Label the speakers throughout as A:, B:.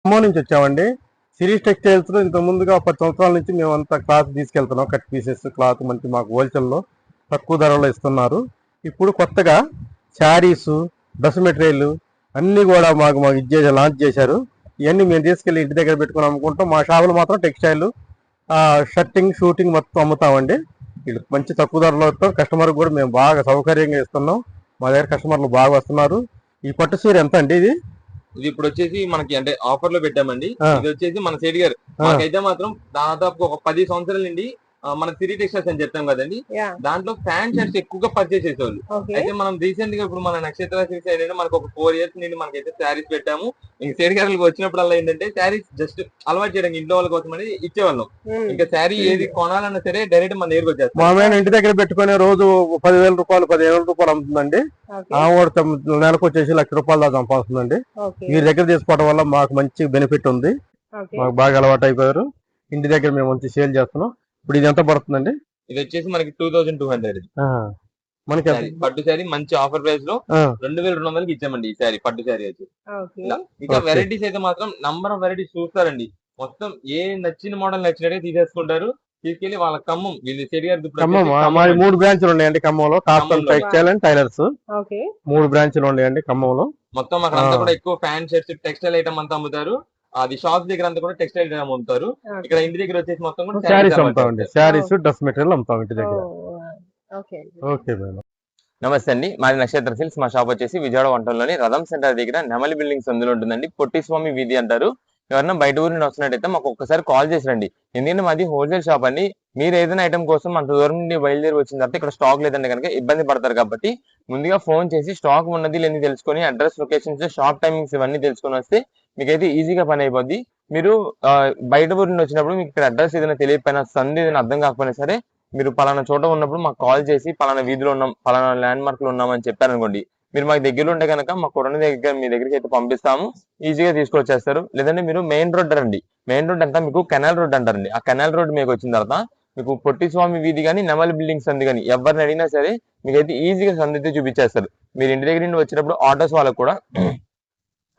A: ఖమ్మం నుంచి వచ్చామండి. Series textiles లో ఇంత ముందుగా 10 సంవత్సరాల నుంచి మేమంతా క్లాత్ తీసుకెళ్తున్నాం. కట్ పీసెస్ క్లాత్ మంచి మాకు హోల్సేల్లో తక్కువ ధరలో ఇస్తున్నారు. ఇప్పుడు కొత్తగా శారీస్, డ్రెస్ మెటీరియల్ అన్నీ కూడా మాకు ఇచ్చేసి లాంచ్ చేశారు. ఇవన్నీ మేము తీసుకెళ్ళి ఇంటి దగ్గర పెట్టుకుని అమ్ముకుంటాం. మా షాపులో మాత్రం టెక్స్టైల్, షర్టింగ్, షూటింగ్ మొత్తం అమ్ముతామండి. వీళ్ళు మంచి తక్కువ ధరలో ఇస్తాం. కస్టమర్ కూడా మేము బాగా సౌకర్యంగా ఇస్తున్నాం. మా దగ్గర కస్టమర్లు బాగా వస్తున్నారు. ఈ పట్టు చీర ఎంత అండి ఇది?
B: ఇది ఇప్పుడు వచ్చేసి మనకి అంటే ఆఫర్ లో పెట్టామండి. ఇది వచ్చేసి మన సేడి గారు మాకైతే మాత్రం దాదాపు ఒక 10 సంవత్సరాల నుండి మన సిరీ టెక్స్టైల్స్ అని చెప్తాం కదండి, దాంట్లో ఫ్యాన్ షర్ట్స్ ఎక్కువగా పర్చేస్ చేసేవాళ్ళు. అయితే మనం రీసెంట్ గా ఇప్పుడు మన నక్షత్ర సిరీస్ అయితే మనకు ఒక 4 years నుండి మనకైతే శారీస్ పెట్టాము. ఇంక సేడి గారికి వచ్చినప్పుడల్లా ఏంటంటే శారీస్ జస్ట్ అలవాటు చేయడానికి ఇంట్లో వాళ్ళ కోసం అనేది ఇచ్చేవాళ్ళం. ఇంకా శారీ ఏది కొనాలన్నా సరే డైరెక్ట్ మన దగ్గరకు వచ్చేస్తాం.
A: మా మీద ఇంటి దగ్గర పెట్టుకునే రోజు 10,000 రూపాయలు 15,000 రూపాయలు అమ్ముతుందండి. నెలకు వచ్చేసి ₹1,00,000 దాకా సంపాదిస్తుందండి. వీరి దగ్గర తీసుకోవడం వల్ల మాకు మంచి బెనిఫిట్ ఉంది. మాకు బాగా అలవాటు అయిపోయారు. ఇంటి దగ్గర మేము మంచి సేల్ చేస్తున్నాం. ఇప్పుడు ఇది ఎంత పడుతుందండి?
B: ఇది వచ్చేసి మనకి 2200 మనకి పట్టు శారీ మంచి ఆఫర్ ప్రైస్ లో 2200కి ఇచ్చామండి ఈ శారీ, పట్టు శారీ వచ్చి. ఇంకా వెరైటీస్ అయితే మాత్రం నంబర్ ఆఫ్ వెరైటీస్ చూస్తారండి. మొత్తం ఏ నచ్చిన మోడల్ నచ్చినట్టే తీసేసుకుంటారు. తీసుకెళ్లి వాళ్ళ ఖమ్మం వీళ్ళు సెడి గారి
A: 3 బ్రాంచ్లు ఉన్నాయండి ఖమ్మంలో. కాస్టల్ టెక్స్టైల్ అండ్ టైలర్స్ 3 బ్రాంచ్లు ఉన్నాయండి ఖమ్మంలో.
B: మొత్తం అక్కడ అంతా కూడా ఎక్కువ ఫ్యాన్ షర్ట్స్, టెక్స్టైల్ ఐటమ్ అంతా అమ్ముతారు. అది షాప్స్ దగ్గర అంతా కూడా టెక్స్టైల్ ఐటమ్ అమ్ముతారు. ఇక్కడ ఇంటి దగ్గర వచ్చేసి మొత్తం కూడా
A: శారీస్ అమ్ముతామండి. శారీస్, డ్రెస్ మెటీరియల్ అమ్ముతాం ఇంటి దగ్గర. Okay madam.
B: నమస్తే అండి, మాది నక్షత్ర సిల్క్స్. మా షాప్ వచ్చేసి విజయవాడ వంటంలోని రథం సెంటర్ దగ్గర నెమలి బిల్డింగ్స్ అందులో ఉంటుందండి. పొట్టి స్వామి వీధి అంటారు. ఎవరన్నా బయట ఊరి నుండి వస్తున్నట్టయితే మాకు ఒక్కసారి కాల్ చేసి రండి. ఎందుకంటే మాది హోల్సేల్ షాప్ అండి. మీరు ఏదైనా ఐటమ్ కోసం అంత దూరం నుండి బయలుదేరి వచ్చిన తర్వాత ఇక్కడ స్టాక్ లేదంటే కనుక ఇబ్బంది పడతారు. కాబట్టి ముందుగా ఫోన్ చేసి స్టాక్ ఉన్నది లేని తెలుసుకొని అడ్రస్, లొకేషన్స్, షాప్ టైమింగ్స్ ఇవన్నీ తెలుసుకొని వస్తే మీకైతే ఈజీగా పని అయిపోద్ది. మీరు బయట ఊరి నుండి వచ్చినప్పుడు మీకు ఇక్కడ అడ్రస్ ఏదైనా తెలియకపోయినా, సంధి ఏదైనా అర్థం కాకపోయినా సరే మీరు పలానా చోట ఉన్నప్పుడు మాకు కాల్ చేసి పలానా వీధిలో ఉన్నాం, పలానా ల్యాండ్ మార్క్ లో ఉన్నామని చెప్పారనుకోండి, మీరు మాకు దగ్గరలో ఉంటే కనుక మా కొరణ దగ్గర మీ దగ్గరికి అయితే పంపిస్తాము. ఈజీగా తీసుకొచ్చేస్తారు. లేదంటే మీరు మెయిన్ రోడ్ రండి. మెయిన్ రోడ్ అంతా మీకు కెనాల్ రోడ్ అంటారండి. ఆ కెనాల్ రోడ్ మీకు వచ్చిన తర్వాత మీకు పొట్టి స్వామి వీధి కానీ నెమలి బిల్డింగ్ సంధి కానీ ఎవరిని అడిగినా సరే మీకైతే ఈజీగా సంధి అయితే చూపించేస్తారు. మీరు ఇంటి దగ్గర నుండి వచ్చినప్పుడు ఆటోస్ వాళ్ళకు కూడా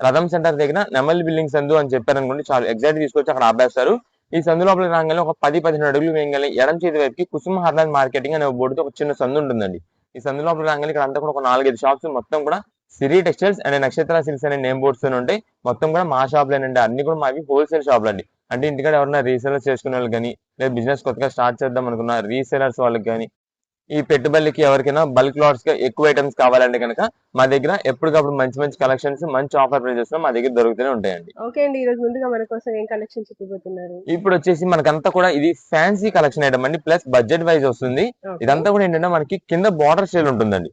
B: రథం సెంటర్ దగ్గర నెమలి బిల్డింగ్ సందు అని చెప్పారనుకోండి, చాలా ఎగ్జాక్ట్ తీసుకొచ్చి అక్కడ ఆపేస్తారు. ఈ సందు లోపల రాగానే ఒక 10-15 అడుగులు వేయగానే ఎడం చేతి వైపుకి కుసుమ హార్లాండ్ మార్కెటింగ్ అనే బోర్డుతో ఒక చిన్న సందు ఉంటుందండి. ఈ సందు లోపల రాగానే ఇక్కడ అంతా కూడా ఒక 4-5 షాప్స్ మొత్తం కూడా సిరీ టెక్స్టైల్స్ అండ్ నక్షత్ర సిల్క్స్ అనే నేమ్ బోర్డ్స్ ఉంటాయి. మొత్తం కూడా మా షాప్లేనండి. అన్ని కూడా మావి హోల్సేల్ షాప్లు అండి. అంటే ఇంటికాడ ఎవరైనా రీసేలర్స్ చేసుకునే వాళ్ళు కానీ, లేదా బిజినెస్ కొత్తగా స్టార్ట్ చేద్దాం అనుకున్న రీసేలర్స్ వాళ్ళకి కానీ, ఈ పెట్టుబడికి ఎవరికైనా బల్క్ లాట్స్ గా ఎక్కువ ఐటమ్స్ కావాలంటే కనుక మా దగ్గర ఎప్పటికప్పుడు మంచి మంచి కలెక్షన్స్, మంచి ఆఫర్ ప్రైజెస్ లో మా దగ్గర దొరుకుతూనే ఉంటాయండి.
C: ఓకే అండి, ఈ రోజు ముందుగా మన కోసం ఏం కలెక్షన్ చూపిస్తున్నారు?
B: ఇప్పుడు వచ్చేసి మనకంతా కూడా ఇది ఫ్యాన్సీ కలెక్షన్ ఐటమ్ అండి, ప్లస్ బడ్జెట్ వైజ్ వస్తుంది. ఇదంతా కూడా ఏంటంటే మనకి కింద బార్డర్ స్టైల్ ఉంటుందండి.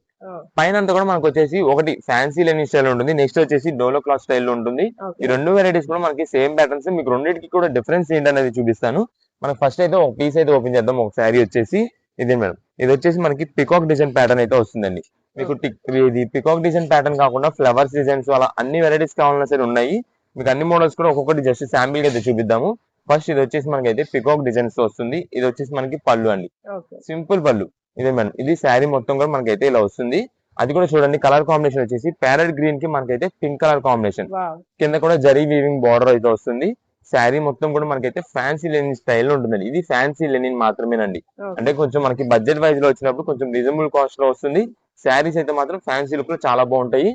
B: పైన అంతా కూడా మనకు వచ్చేసి ఒకటి ఫ్యాన్సీ లెనిన్ స్టైల్ ఉంటుంది, నెక్స్ట్ వచ్చేసి డోలో క్లాత్ స్టైల్ ఉంటుంది. ఈ రెండు వెరైటీస్ కూడా మనకి సేమ్ ప్యాటర్న్స్. మీకు రెండింటికి కూడా డిఫరెన్స్ ఏంటనేది చూపిస్తాను. మనకు ఫస్ట్ అయితే ఒక పీస్ అయితే ఓపెన్ చేద్దాం. ఒక శారీ వచ్చేసి ఇదే మేడం. ఇది వచ్చేసి మనకి పికాక్ డిజైన్ ప్యాటర్న్ అయితే వస్తుందండి. మీకు ఇది పికాక్ డిజైన్ ప్యాటర్న్ కాకుండా ఫ్లవర్స్ డిజైన్స్ అలా అన్ని వెరైటీస్ కావాలన్నా సరే ఉన్నాయి. మీకు అన్ని మోడల్స్ కూడా ఒక్కొక్కటి జస్ట్ శాంపిల్ గా అయితే చూపిద్దాము. ఫస్ట్ ఇది వచ్చేసి మనకి అయితే పికాక్ డిజైన్స్ తో వస్తుంది. ఇది వచ్చేసి మనకి పళ్ళు అండి, సింపుల్ పళ్ళు. ఇదే మేడం. ఇది శారీ మొత్తం కూడా మనకైతే ఇలా వస్తుంది. అది కూడా చూడండి, కలర్ కాంబినేషన్ వచ్చేసి ప్యారెట్ గ్రీన్ కి మనకైతే పింక్ కలర్ కాంబినేషన్, కింద కూడా జరీ వీవింగ్ బార్డర్ అయితే వస్తుంది. శారీ మొత్తం కూడా మనకైతే ఫ్యాన్సీ లెనిన్ స్టైల్ ఉంటుందండి. ఇది ఫ్యాన్సీ లెనిన్ మాత్రమేనండి. అంటే కొంచెం మనకి బడ్జెట్ వైజ్ లో వచ్చినప్పుడు కొంచెం రీజనబుల్ కాస్ట్ లో వస్తుంది. శారీస్ అయితే మాత్రం ఫ్యాన్సీ లుక్ లో చాలా బాగుంటాయి.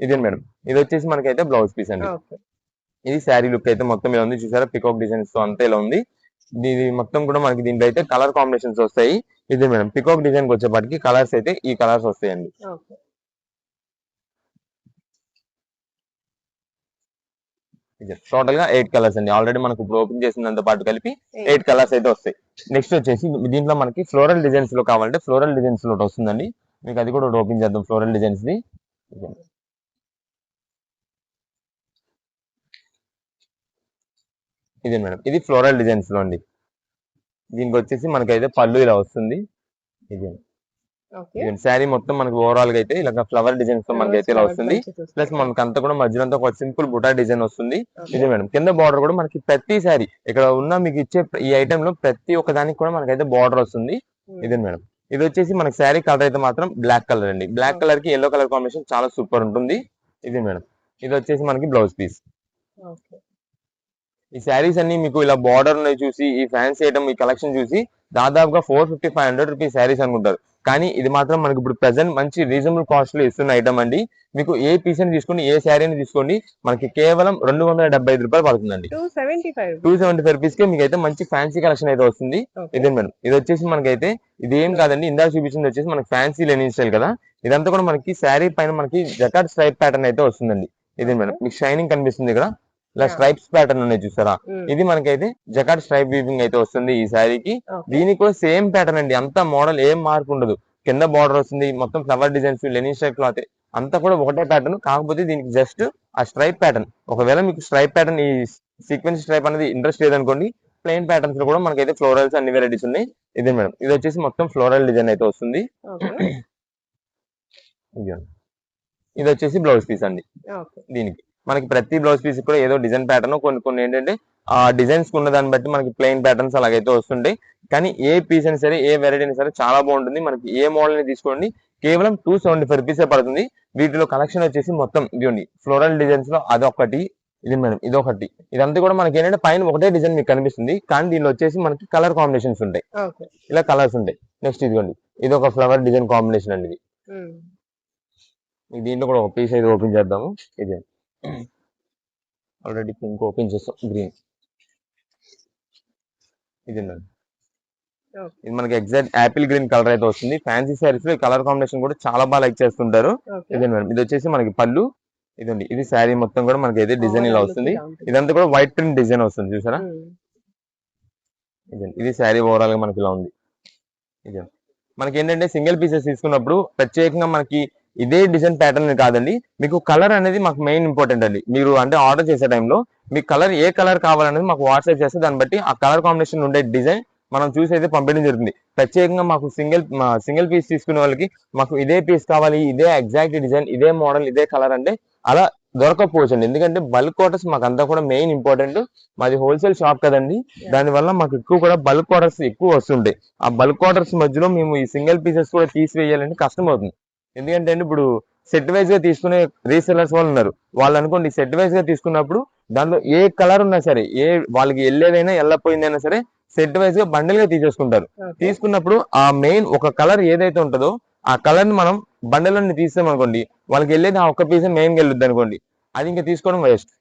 B: ఇదే మేడం. ఇది వచ్చేసి మనకైతే బ్లౌజ్ పీస్ అండి. ఇది శారీ లుక్ అయితే మొత్తం ఇలా ఉంది. చూసారా, పికాక్ డిజైన్స్ తో అంతా ఇలా ఉంది. ఇది మొత్తం కూడా మనకి దీంట్లో అయితే కలర్ కాంబినేషన్స్ వస్తాయి. ఇదే మేడం. పికాక్ డిజైన్ కి వచ్చేప్పటికి కలర్స్ అయితే ఈ కలర్స్ వస్తాయండి. టోటల్ గా 8 కలర్స్ అండి. ఆల్రెడీ మనకు ఇప్పుడు ఓపెన్ చేసినంత పాటు కలిపి 8 కలర్స్ అయితే వస్తాయి. నెక్స్ట్ వచ్చేసి దీంట్లో మనకి ఫ్లోరల్ డిజైన్స్ లో కావాలంటే ఫ్లోరల్ డిజైన్స్ లో వస్తుందండి. మీకు అది కూడా ఓపెన్ చేద్దాం. ఫ్లోరల్ డిజైన్స్ ది ఇదే మేడం. ఇది ఫ్లోరల్ డిజైన్స్ లో అండి. దీనికి వచ్చేసి మనకైతే పళ్ళు ఇలా వస్తుంది. ఇదే శారీ మొత్తం మనకి ఓవరాల్ గా అయితే ఇలా ఫ్లవర్ డిజైన్స్ తో మనకైతే ఇలా వస్తుంది. ప్లస్ మనకి అంతా కూడా మధ్యలో అంతా ఒక సింపుల్ బుటా డిజైన్ వస్తుంది. ఇదే మేడం. కింద బార్డర్ కూడా మనకి ప్రతి శారీ ఇక్కడ ఉన్న మీకు ఇచ్చే ఈ ఐటమ్ లో ప్రతి ఒక్క దానికి కూడా మనకైతే బార్డర్ వస్తుంది. ఇదే మేడం. ఇది వచ్చేసి మనకి శారీ కలర్ అయితే మాత్రం బ్లాక్ కలర్ అండి. బ్లాక్ కలర్ కి ఎల్లో కలర్ కాంబినేషన్ చాలా సూపర్ ఉంటుంది. ఇదే మేడం. ఇది వచ్చేసి మనకి బ్లౌజ్ పీస్. ఈ శారీస్ అన్ని మీకు ఇలా బార్డర్ చూసి ఈ ఫ్యాన్సీ ఐటమ్ ఈ కలెక్షన్ చూసి దాదాపుగా 450-500 రూపీస్ శారీస్ అనుకుంటారు. కానీ ఇది మాత్రం మనకి ఇప్పుడు ప్రెసెంట్ మంచి రీజనబుల్ కాస్ట్ లో ఇస్తున్న ఐటమ్ అండి. మీకు ఏ పీస్ అని తీసుకోండి, ఏ శారీని తీసుకోండి, మనకి కేవలం 275 రూపాయలు పడుతుందండి. 275 రూపీస్ కి మీకు అయితే మంచి ఫ్యాన్సీ కలెక్షన్ అయితే వస్తుంది. ఇదే మేడం, ఇది వచ్చేసి మనకైతే ఇది ఏం కాదండి, ఇందాక చూపించింది వచ్చేసి మనకి ఫ్యాన్సీ లెనిన్ స్టైల్ కదా. ఇదంతా కూడా మనకి శారీ పైన మనకి జకార్డ్ స్ట్రైప్ ప్యాటర్న్ అయితే వస్తుందండి. ఇదే మేడం, మీకు షైనింగ్ కనిపిస్తుంది ఇక్కడ, ఇలా స్ట్రైప్స్ ప్యాటర్న్ ఉన్నాయి చూసారా, ఇది మనకైతే జకార్డ్ స్ట్రైప్ వీవింగ్ అయితే వస్తుంది ఈ శారీకి. దీనికి కూడా సేమ్ ప్యాటర్న్ అండి, అంతా మోడల్ ఏం మార్పు ఉండదు. కింద బార్డర్ వస్తుంది, మొత్తం flower designs, linen stripe cloth అంతా కూడా ఒకటే ప్యాటర్న్. కాకపోతే దీనికి జస్ట్ ఆ స్ట్రైప్ ప్యాటర్న్, ఒకవేళ మీకు స్ట్రైప్ ప్యాటర్న్ ఈ సీక్వెన్స్ స్ట్రైప్ అనేది ఇంట్రెస్ట్ లేదనుకోండి, ప్లెయిన్ ప్యాటర్న్స్ లో కూడా మనకైతే ఫ్లోరల్స్ అన్ని వెరైటీస్ ఉన్నాయి. ఇదే మేడం, ఇది వచ్చేసి మొత్తం ఫ్లోరల్ డిజైన్ అయితే వస్తుంది. ఇది వచ్చేసి బ్లౌజ్ పీస్ అండి. దీనికి మనకి ప్రతి బ్లౌజ్ పీస్ కూడా ఏదో డిజైన్ ప్యాటర్న్, కొన్ని ఏంటంటే ఆ డిజైన్స్ ఉన్న దాన్ని బట్టి మనకి ప్లెయిన్ ప్యాటర్న్స్ అలాగైతే వస్తుంటాయి. కానీ ఏ పీస్ అయినా సరే, ఏ వెరైటీ అయినా సరే చాలా బాగుంటుంది. మనకి ఏ మోడల్ ని తీసుకోండి, కేవలం 275 రూపీసే పడుతుంది. వీటిలో కలెక్షన్ వచ్చేసి మొత్తం ఇదిగోండి, ఫ్లోరల్ డిజైన్స్ లో అదొకటి, ఇది మేడం ఇదొకటి, ఇదంతా కూడా మనకి ఏంటంటే పైన ఒకటే డిజైన్ మీకు కనిపిస్తుంది, కానీ దీనిలో వచ్చేసి మనకి కలర్ కాంబినేషన్స్ ఉంటాయి, ఇలా కలర్స్ ఉంటాయి. నెక్స్ట్ ఇదిగోండి, ఇది ఒక ఫ్లవర్ డిజైన్ కాంబినేషన్ అండి. ఇది దీంట్లో కూడా ఒక పీస్ అయితే ఓపెన్ చేద్దాము. ఇది ఆల్రెడీ పింక్ ఓపెన్ చేస్తాం, గ్రీన్, ఇది ఇది మనకి ఎగ్జాక్ట్ యాపిల్ గ్రీన్ కలర్ అయితే వస్తుంది. ఫ్యాన్సీ శారీస్ లో ఈ కలర్ కాంబినేషన్ కూడా చాలా బాగా లైక్ చేస్తుంటారు. ఇదే మేడం, ఇది వచ్చేసి మనకి పళ్ళు, ఇదండి, ఇది శారీ మొత్తం కూడా మనకి అయితే డిజైన్ ఇలా వస్తుంది. ఇదంతా కూడా వైట్ ప్రింట్ డిజైన్ వస్తుంది చూసారా. ఇది శారీ ఓవరాల్ గా మనకి ఇలా ఉంది. ఇదే మనకి ఏంటంటే సింగిల్ పీసెస్ తీసుకున్నప్పుడు ప్రత్యేకంగా మనకి ఇదే డిజైన్ ప్యాటర్న్ కాదండి, మీకు కలర్ అనేది మాకు మెయిన్ ఇంపార్టెంట్ అండి. మీరు అంటే ఆర్డర్ చేసే టైంలో మీకు కలర్ ఏ కలర్ కావాలనేది మాకు వాట్సాప్ చేస్తే దాన్ని బట్టి ఆ కలర్ కాంబినేషన్ ఉండే డిజైన్ మనం చూసి అయితే పంపించడం జరుగుతుంది. ప్రత్యేకంగా మాకు సింగిల్ పీస్ తీసుకునే వాళ్ళకి మాకు ఇదే పీస్ కావాలి, ఇదే ఎగ్జాక్ట్ డిజైన్, ఇదే మోడల్, ఇదే కలర్ అంటే అలా దొరకకపోవచ్చు అండి. ఎందుకంటే బల్క్ ఆర్డర్స్ మాకు అంతా కూడా మెయిన్ ఇంపార్టెంట్. మాది హోల్సేల్ షాప్ కదండి, దానివల్ల మాకు ఎక్కువ కూడా బల్క్ ఆర్డర్స్ ఎక్కువ వస్తుంటాయి. ఆ బల్క్ ఆర్డర్స్ మధ్యలో మేము ఈ సింగిల్ పీసెస్ కూడా తీసివేయాలంటే కష్టం అవుతుంది. ఎందుకంటే ఇప్పుడు సెట్ వైజ్ గా తీసుకునే రీసెలర్స్ వాళ్ళు ఉన్నారు, వాళ్ళు అనుకోండి సెట్ వైజ్ గా తీసుకున్నప్పుడు దాంట్లో ఏ కలర్ ఉన్నా సరే, ఏ వాళ్ళకి వెళ్ళేదైనా వెళ్ళపోయిందైనా సరే సెట్ వైజ్ గా బండిల్ గా తీసేసుకుంటారు. తీసుకున్నప్పుడు ఆ మెయిన్ ఒక కలర్ ఏదైతే ఉంటుందో ఆ కలర్ ని మనం బండిల్ అన్ని తీసామనుకోండి, వాళ్ళకి వెళ్ళేది ఆ ఒక్క పీస్ మెయిన్ వెళ్ళొద్దు అనుకోండి, అది ఇంకా తీసుకోవడం వేస్ట్.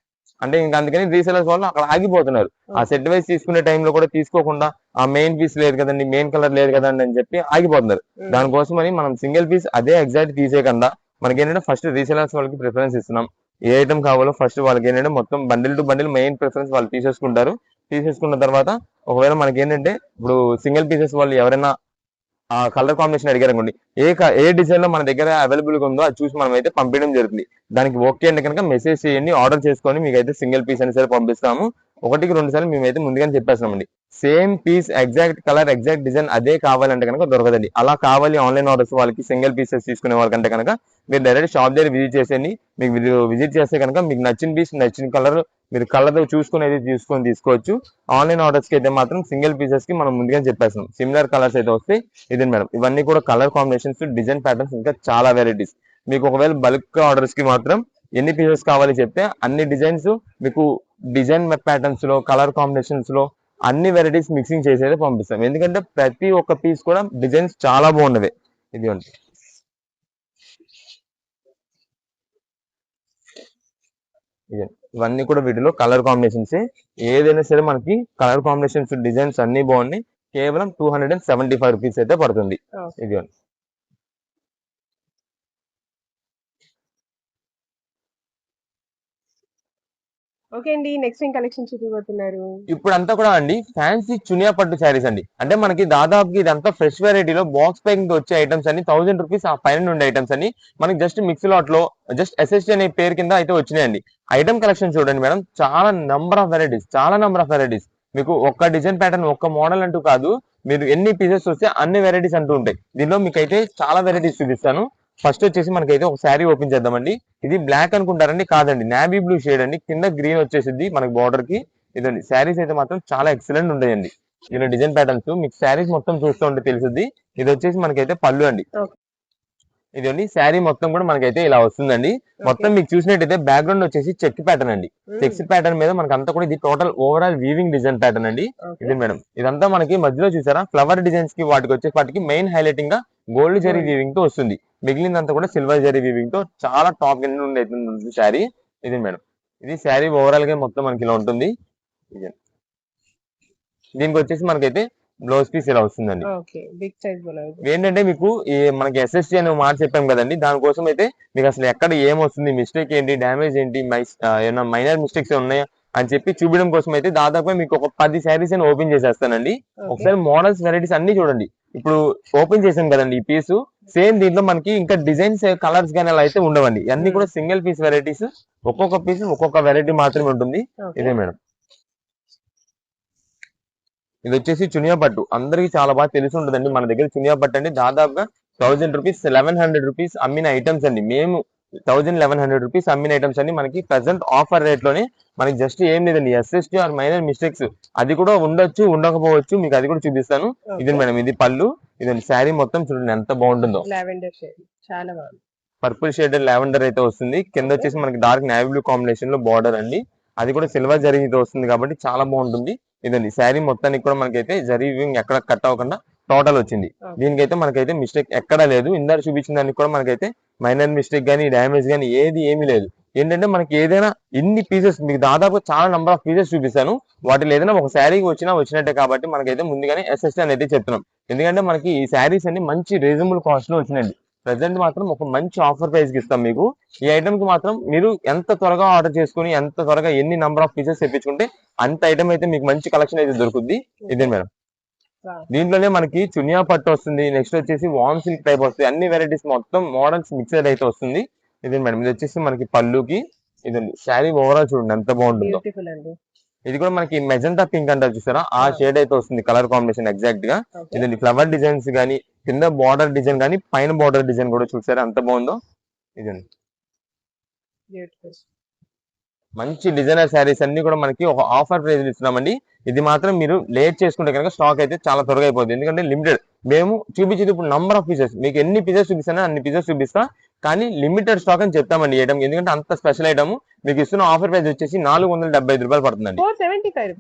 B: అంటే ఇంకా అందుకని రీసెలర్స్ వాళ్ళు అక్కడ ఆగిపోతున్నారు. ఆ సెట్ వైజ్ తీసుకునే టైంలో కూడా తీసుకోకుండా ఆ మెయిన్ పీస్ లేదు కదండి, మెయిన్ కలర్ లేదు కదండి అని చెప్పి ఆగిపోతున్నారు. దానికోసం అని మనం సింగిల్ పీస్ అదే ఎగ్జాక్ట్ తీసేయకుండా మనకి ఏంటంటే ఫస్ట్ రీసెలర్స్ వాళ్ళకి ప్రిఫరెన్స్ ఇస్తున్నాం. ఏ ఐటమ్ కావాలో ఫస్ట్ వాళ్ళకి ఏంటంటే మొత్తం bundle to bundle main preference వాళ్ళు తీసేసుకుంటారు. తీసేసుకున్న తర్వాత ఒకవేళ మనకి ఏంటంటే ఇప్పుడు సింగిల్ పీసెస్ వాళ్ళు ఎవరైనా ఆ కలర్ కాంబినేషన్ అడిగారు అనుకోండి, ఏ డిజైన్ లో మన దగ్గర అవైలబుల్ గా ఉందో అది చూసి మనం అయితే పంపించడం జరుగుతుంది. దానికి ఓకే అంటే కనుక మెసేజ్ చేయండి, ఆర్డర్ చేసుకొని మీకు అయితే సింగిల్ పీస్ అని సరే పంపిస్తాము. 1-2 సార్లు మేమైతే ముందుగానే చెప్పేస్తామండి. Same piece exact colour exact design అదే కావాలంటే కనుక దొరకదండి. అలా కావాలి ఆన్లైన్ ఆర్డర్స్ వాళ్ళకి సింగిల్ పీసెస్ తీసుకునే వాళ్ళకంటే కనుక మీరు డైరెక్ట్ షాప్ దగ్గర విజిట్ చేసేయండి. మీకు విజిట్ చేస్తే కనుక మీకు నచ్చిన పీస్ నచ్చిన కలర్ మీరు కలర్తో చూసుకుని అయితే తీసుకోవచ్చు. ఆన్లైన్ ఆర్డర్స్ కి అయితే మాత్రం సింగిల్ పీసెస్ కి మనం ముందుగా చెప్పేస్తాం. సిమిలర్ కలర్స్ అయితే వస్తే ఇది మేడం, ఇవన్నీ కూడా కలర్ కాంబినేషన్స్, డిజైన్ ప్యాటర్న్స్, ఇంకా చాలా వెరైటీస్. మీకు ఒకవేళ బల్క్ ఆర్డర్స్ కి మాత్రం ఎన్ని పీసెస్ కావాలి చెప్తే అన్ని డిజైన్స్ మీకు డిజైన్ ప్యాటర్న్స్ లో కలర్ కాంబినేషన్స్ లో అన్ని వెరైటీస్ మిక్సింగ్ చేసి అయితే పంపిస్తాం. ఎందుకంటే ప్రతి ఒక్క పీస్ కూడా డిజైన్స్ చాలా బాగున్నవి. ఇది ఇవన్నీ కూడా వీటిలో కలర్ కాంబినేషన్స్. ఏదైనా సరే మనకి కలర్ కాంబినేషన్స్ డిజైన్స్ అన్ని బాగున్నాయి. కేవలం 275 రూపీస్ అయితే పడుతుంది. ఇది
C: ఓకే అండి, నెక్స్ట్ ఏం కలెక్షన్ చూపిపోతున్నారు?
B: ఇప్పుడు అంతా కూడా అండి ఫ్యాన్సీ చునియా పట్టు శారీస్ అండి. అంటే మనకి దాదాపు ఇదంతా ఫ్రెష్ వెరైటీలో బాక్స్ ప్యాకింగ్ వచ్చే ఐటమ్స్ అన్ని 1000 రూపీస్ ఆ పైన ఉండే ఐటమ్స్ అన్ని మనకి జస్ట్ మిక్స్ లాట్ లో జస్ట్ ఎస్ఎస్టీ అనే పేరు కింద అయితే వచ్చినాయండి. ఐటమ్ కలెక్షన్ చూడండి మేడం, చాలా నంబర్ ఆఫ్ వెరైటీస్. మీకు ఒక్క డిజైన్ ప్యాటర్న్ ఒక్క మోడల్ అంటూ కాదు, మీరు ఎన్ని పీసెస్ వస్తే అన్ని వెరైటీస్ అంటూ ఉంటాయి. దీనిలో మీకు అయితే చాలా వెరైటీస్ చూపిస్తాను. ఫస్ట్ వచ్చేసి మనకైతే ఒక శారీ ఓపెన్ చేద్దామండి. ఇది బ్లాక్ అనుకుంటారండి, కాదండి, నావీ బ్లూ షేడ్ అండి. కింద గ్రీన్ వచ్చేసింది మనకి బార్డర్ కి. ఇదండి శారీస్ అయితే మాత్రం చాలా ఎక్సలెంట్ ఉంటాయండి. ఇలా డిజైన్ ప్యాటర్న్స్ మీకు శారీస్ మొత్తం చూస్తూ ఉంటే తెలుస్తుంది. ఇది వచ్చేసి మనకైతే పళ్ళు అండి. ఇదండి శారీ మొత్తం కూడా మనకైతే ఇలా వస్తుందండి. మొత్తం మీకు చూసినట్టయితే బ్యాక్గ్రౌండ్ వచ్చేసి చెక్ ప్యాటర్న్ అండి. చెక్స్ ప్యాటర్న్ మీద మనకి అంతా కూడా ఇది total overall weaving design pattern అండి. ఇది మేడం ఇదంతా మనకి మధ్యలో చూసారా ఫ్లవర్ డిజైన్స్ కి వాటికి వచ్చేపాటికి మెయిన్ హైలైటింగ్ గా గోల్డ్ జరీ వీవింగ్ తో వస్తుంది. మిగిలినంతా కూడా సిల్వర్ జరీ వీవింగ్ తో చాలా టాప్ కింద నుండి అవుతుంది శారీ. ఇది మేడం ఇది శారీ ఓవరాల్ గా మొత్తం మనకి ఇలా ఉంటుంది. దీనికి వచ్చేసి మనకైతే బ్లౌజ్ పీస్ ఇలా వస్తుందండి. ఏంటంటే మీకు మనకి ఎస్ఎస్టీ అనే మాట చెప్పాం కదండి, దానికోసం అయితే మీకు అసలు ఎక్కడ ఏం వస్తుంది, మిస్టేక్ ఏంటి, డ్యామేజ్ ఏంటి, ఏమైనా మైనర్ మిస్టేక్స్ ఉన్నాయా అని చెప్పి చూపించడం కోసం అయితే దాదాపుగా మీకు ఒక 10 శారీస్ అని ఓపెన్ చేసేస్తానండి. ఒకసారి మోడల్స్ వెరైటీస్ అన్ని చూడండి. ఇప్పుడు ఓపెన్ చేసాం కదండి ఈ పీస్, సేమ్ దీంట్లో మనకి ఇంకా డిజైన్స్ కలర్స్ కానీ అలా అయితే ఉండవండి. అన్ని కూడా సింగిల్ పీస్ వెరైటీస్, ఒక్కొక్క పీస్ ఒక్కొక్క వెరైటీ మాత్రమే ఉంటుంది. ఇదే మేడం ఇది వచ్చేసి చునియా పట్టు. అందరికి చాలా బాగా తెలిసి ఉంటుందండి. మన దగ్గర చునియా పట్టు అంటే దాదాపుగా 1000 రూపీస్ 1100 రూపీస్ అమ్మిన ఐటమ్స్ అండి. మేము 1100 రూపీస్ అమ్మిన ఐటమ్స్ అండి. మనకి ప్రెసెంట్ ఆఫర్ రేట్ లోనే మనకి జస్ట్ ఏం లేదండి, ఎస్ఎస్టీ ఆర్ మైనర్ మిస్టేక్స్ అది కూడా ఉండొచ్చు ఉండకపోవచ్చు, మీకు అది కూడా చూపిస్తాను. ఇది మేడం ఇది పళ్ళు. ఇదండి శారీ మొత్తం చూడండి ఎంత బాగుంటుందో. పర్పుల్ షేడ్ లావెండర్ అయితే వస్తుంది. కింద వచ్చేసి మనకి డార్క్ నేవీ బ్లూ కాంబినేషన్ లో బార్డర్ అండి. అది కూడా సిల్వర్ జరీతో వస్తుంది కాబట్టి చాలా బాగుంటుంది. ఇదండి శారీ మొత్తానికి కూడా మనకైతే జరీ వీవింగ్ ఎక్కడ కట్ అవ్వకుండా టోటల్ వచ్చింది. దీనికైతే మనకైతే మిస్టేక్ ఎక్కడా లేదు. ఇందాక చూపించిన దానికి కూడా మనకైతే మైనర్ మిస్టేక్ గానీ డ్యామేజ్ గానీ ఏమీ లేదు. ఏంటంటే మనకి ఏదైనా ఇన్ని పీసెస్ మీకు దాదాపు చాలా నంబర్ ఆఫ్ పీసెస్ చూపిస్తాను. వాటిలో ఏదైనా ఒక శారీకి వచ్చినట్టే కాబట్టి మనకైతే ముందుగానే ఎస్ఎస్టీ అని అయితే చెప్తున్నాం. ఎందుకంటే మనకి ఈ శారీస్ అన్ని మంచి రీజనబుల్ కాస్ట్ లో వచ్చినాయండి. ప్రెసెంట్ మాత్రం ఒక మంచి ఆఫర్ ప్రైస్ కి ఇస్తాం మీకు. ఈ ఐటమ్ కి మాత్రం మీరు ఎంత త్వరగా ఆర్డర్ చేసుకుని ఎంత త్వరగా ఎన్ని నంబర్ ఆఫ్ పీసెస్ తెప్పించుకుంటే అంత ఐటమ్ అయితే మీకు మంచి కలెక్షన్ అయితే దొరుకుద్ది. ఇదే మేడం దీంట్లోనే మనకి చునియా పట్టు వస్తుంది. నెక్స్ట్ వచ్చేసి వామ్ సిల్క్ టైప్ వస్తుంది. అన్ని వెరైటీస్ మొత్తం మోడల్స్ మిక్సెడ్ అయితే వస్తుంది. ఇదే మేడం ఇది వచ్చేసి మనకి పళ్ళుకి. ఇదండి శారీ ఓవరాల్ చూడండి ఎంత బాగుంటుందో. ఇది కూడా మనకి మెజంతా పింక్ అంటారు చూసారా, ఆ షేడ్ అయితే వస్తుంది కలర్ కాంబినేషన్ ఎగ్జాక్ట్ గా. ఇదండి ఫ్లవర్ డిజైన్స్ గానీ కింద బార్డర్ డిజైన్ కానీ పైన బార్డర్ డిజైన్ కూడా చూసారా ఎంత బాగుందో. ఇదండి మంచి డిజైనర్ శారీస్ అన్ని కూడా మనకి ఒక ఆఫర్ ప్రైస్ ఇస్తున్నామండి. ఇది మాత్రం మీరు లేట్ చేసుకుంటే కనుక స్టాక్ అయితే చాలా త్వరగా అయిపోతుంది. ఎందుకంటే లిమిటెడ్ మేము చూపించేది ఇప్పుడు నంబర్ ఆఫ్ పీసెస్, మీకు ఎన్ని పీసెస్ చూపిస్తానో అన్ని పీసెస్ చూపిస్తా, కానీ లిమిటెడ్ స్టాక్ అని చెప్తామండి ఐటమ్. ఎందుకంటే అంత స్పెషల్ ఐటమ్. మీకు ఇస్తున్న ఆఫర్ ప్రైస్ వచ్చేసి 475 రూపాయలు పడుతుందండి.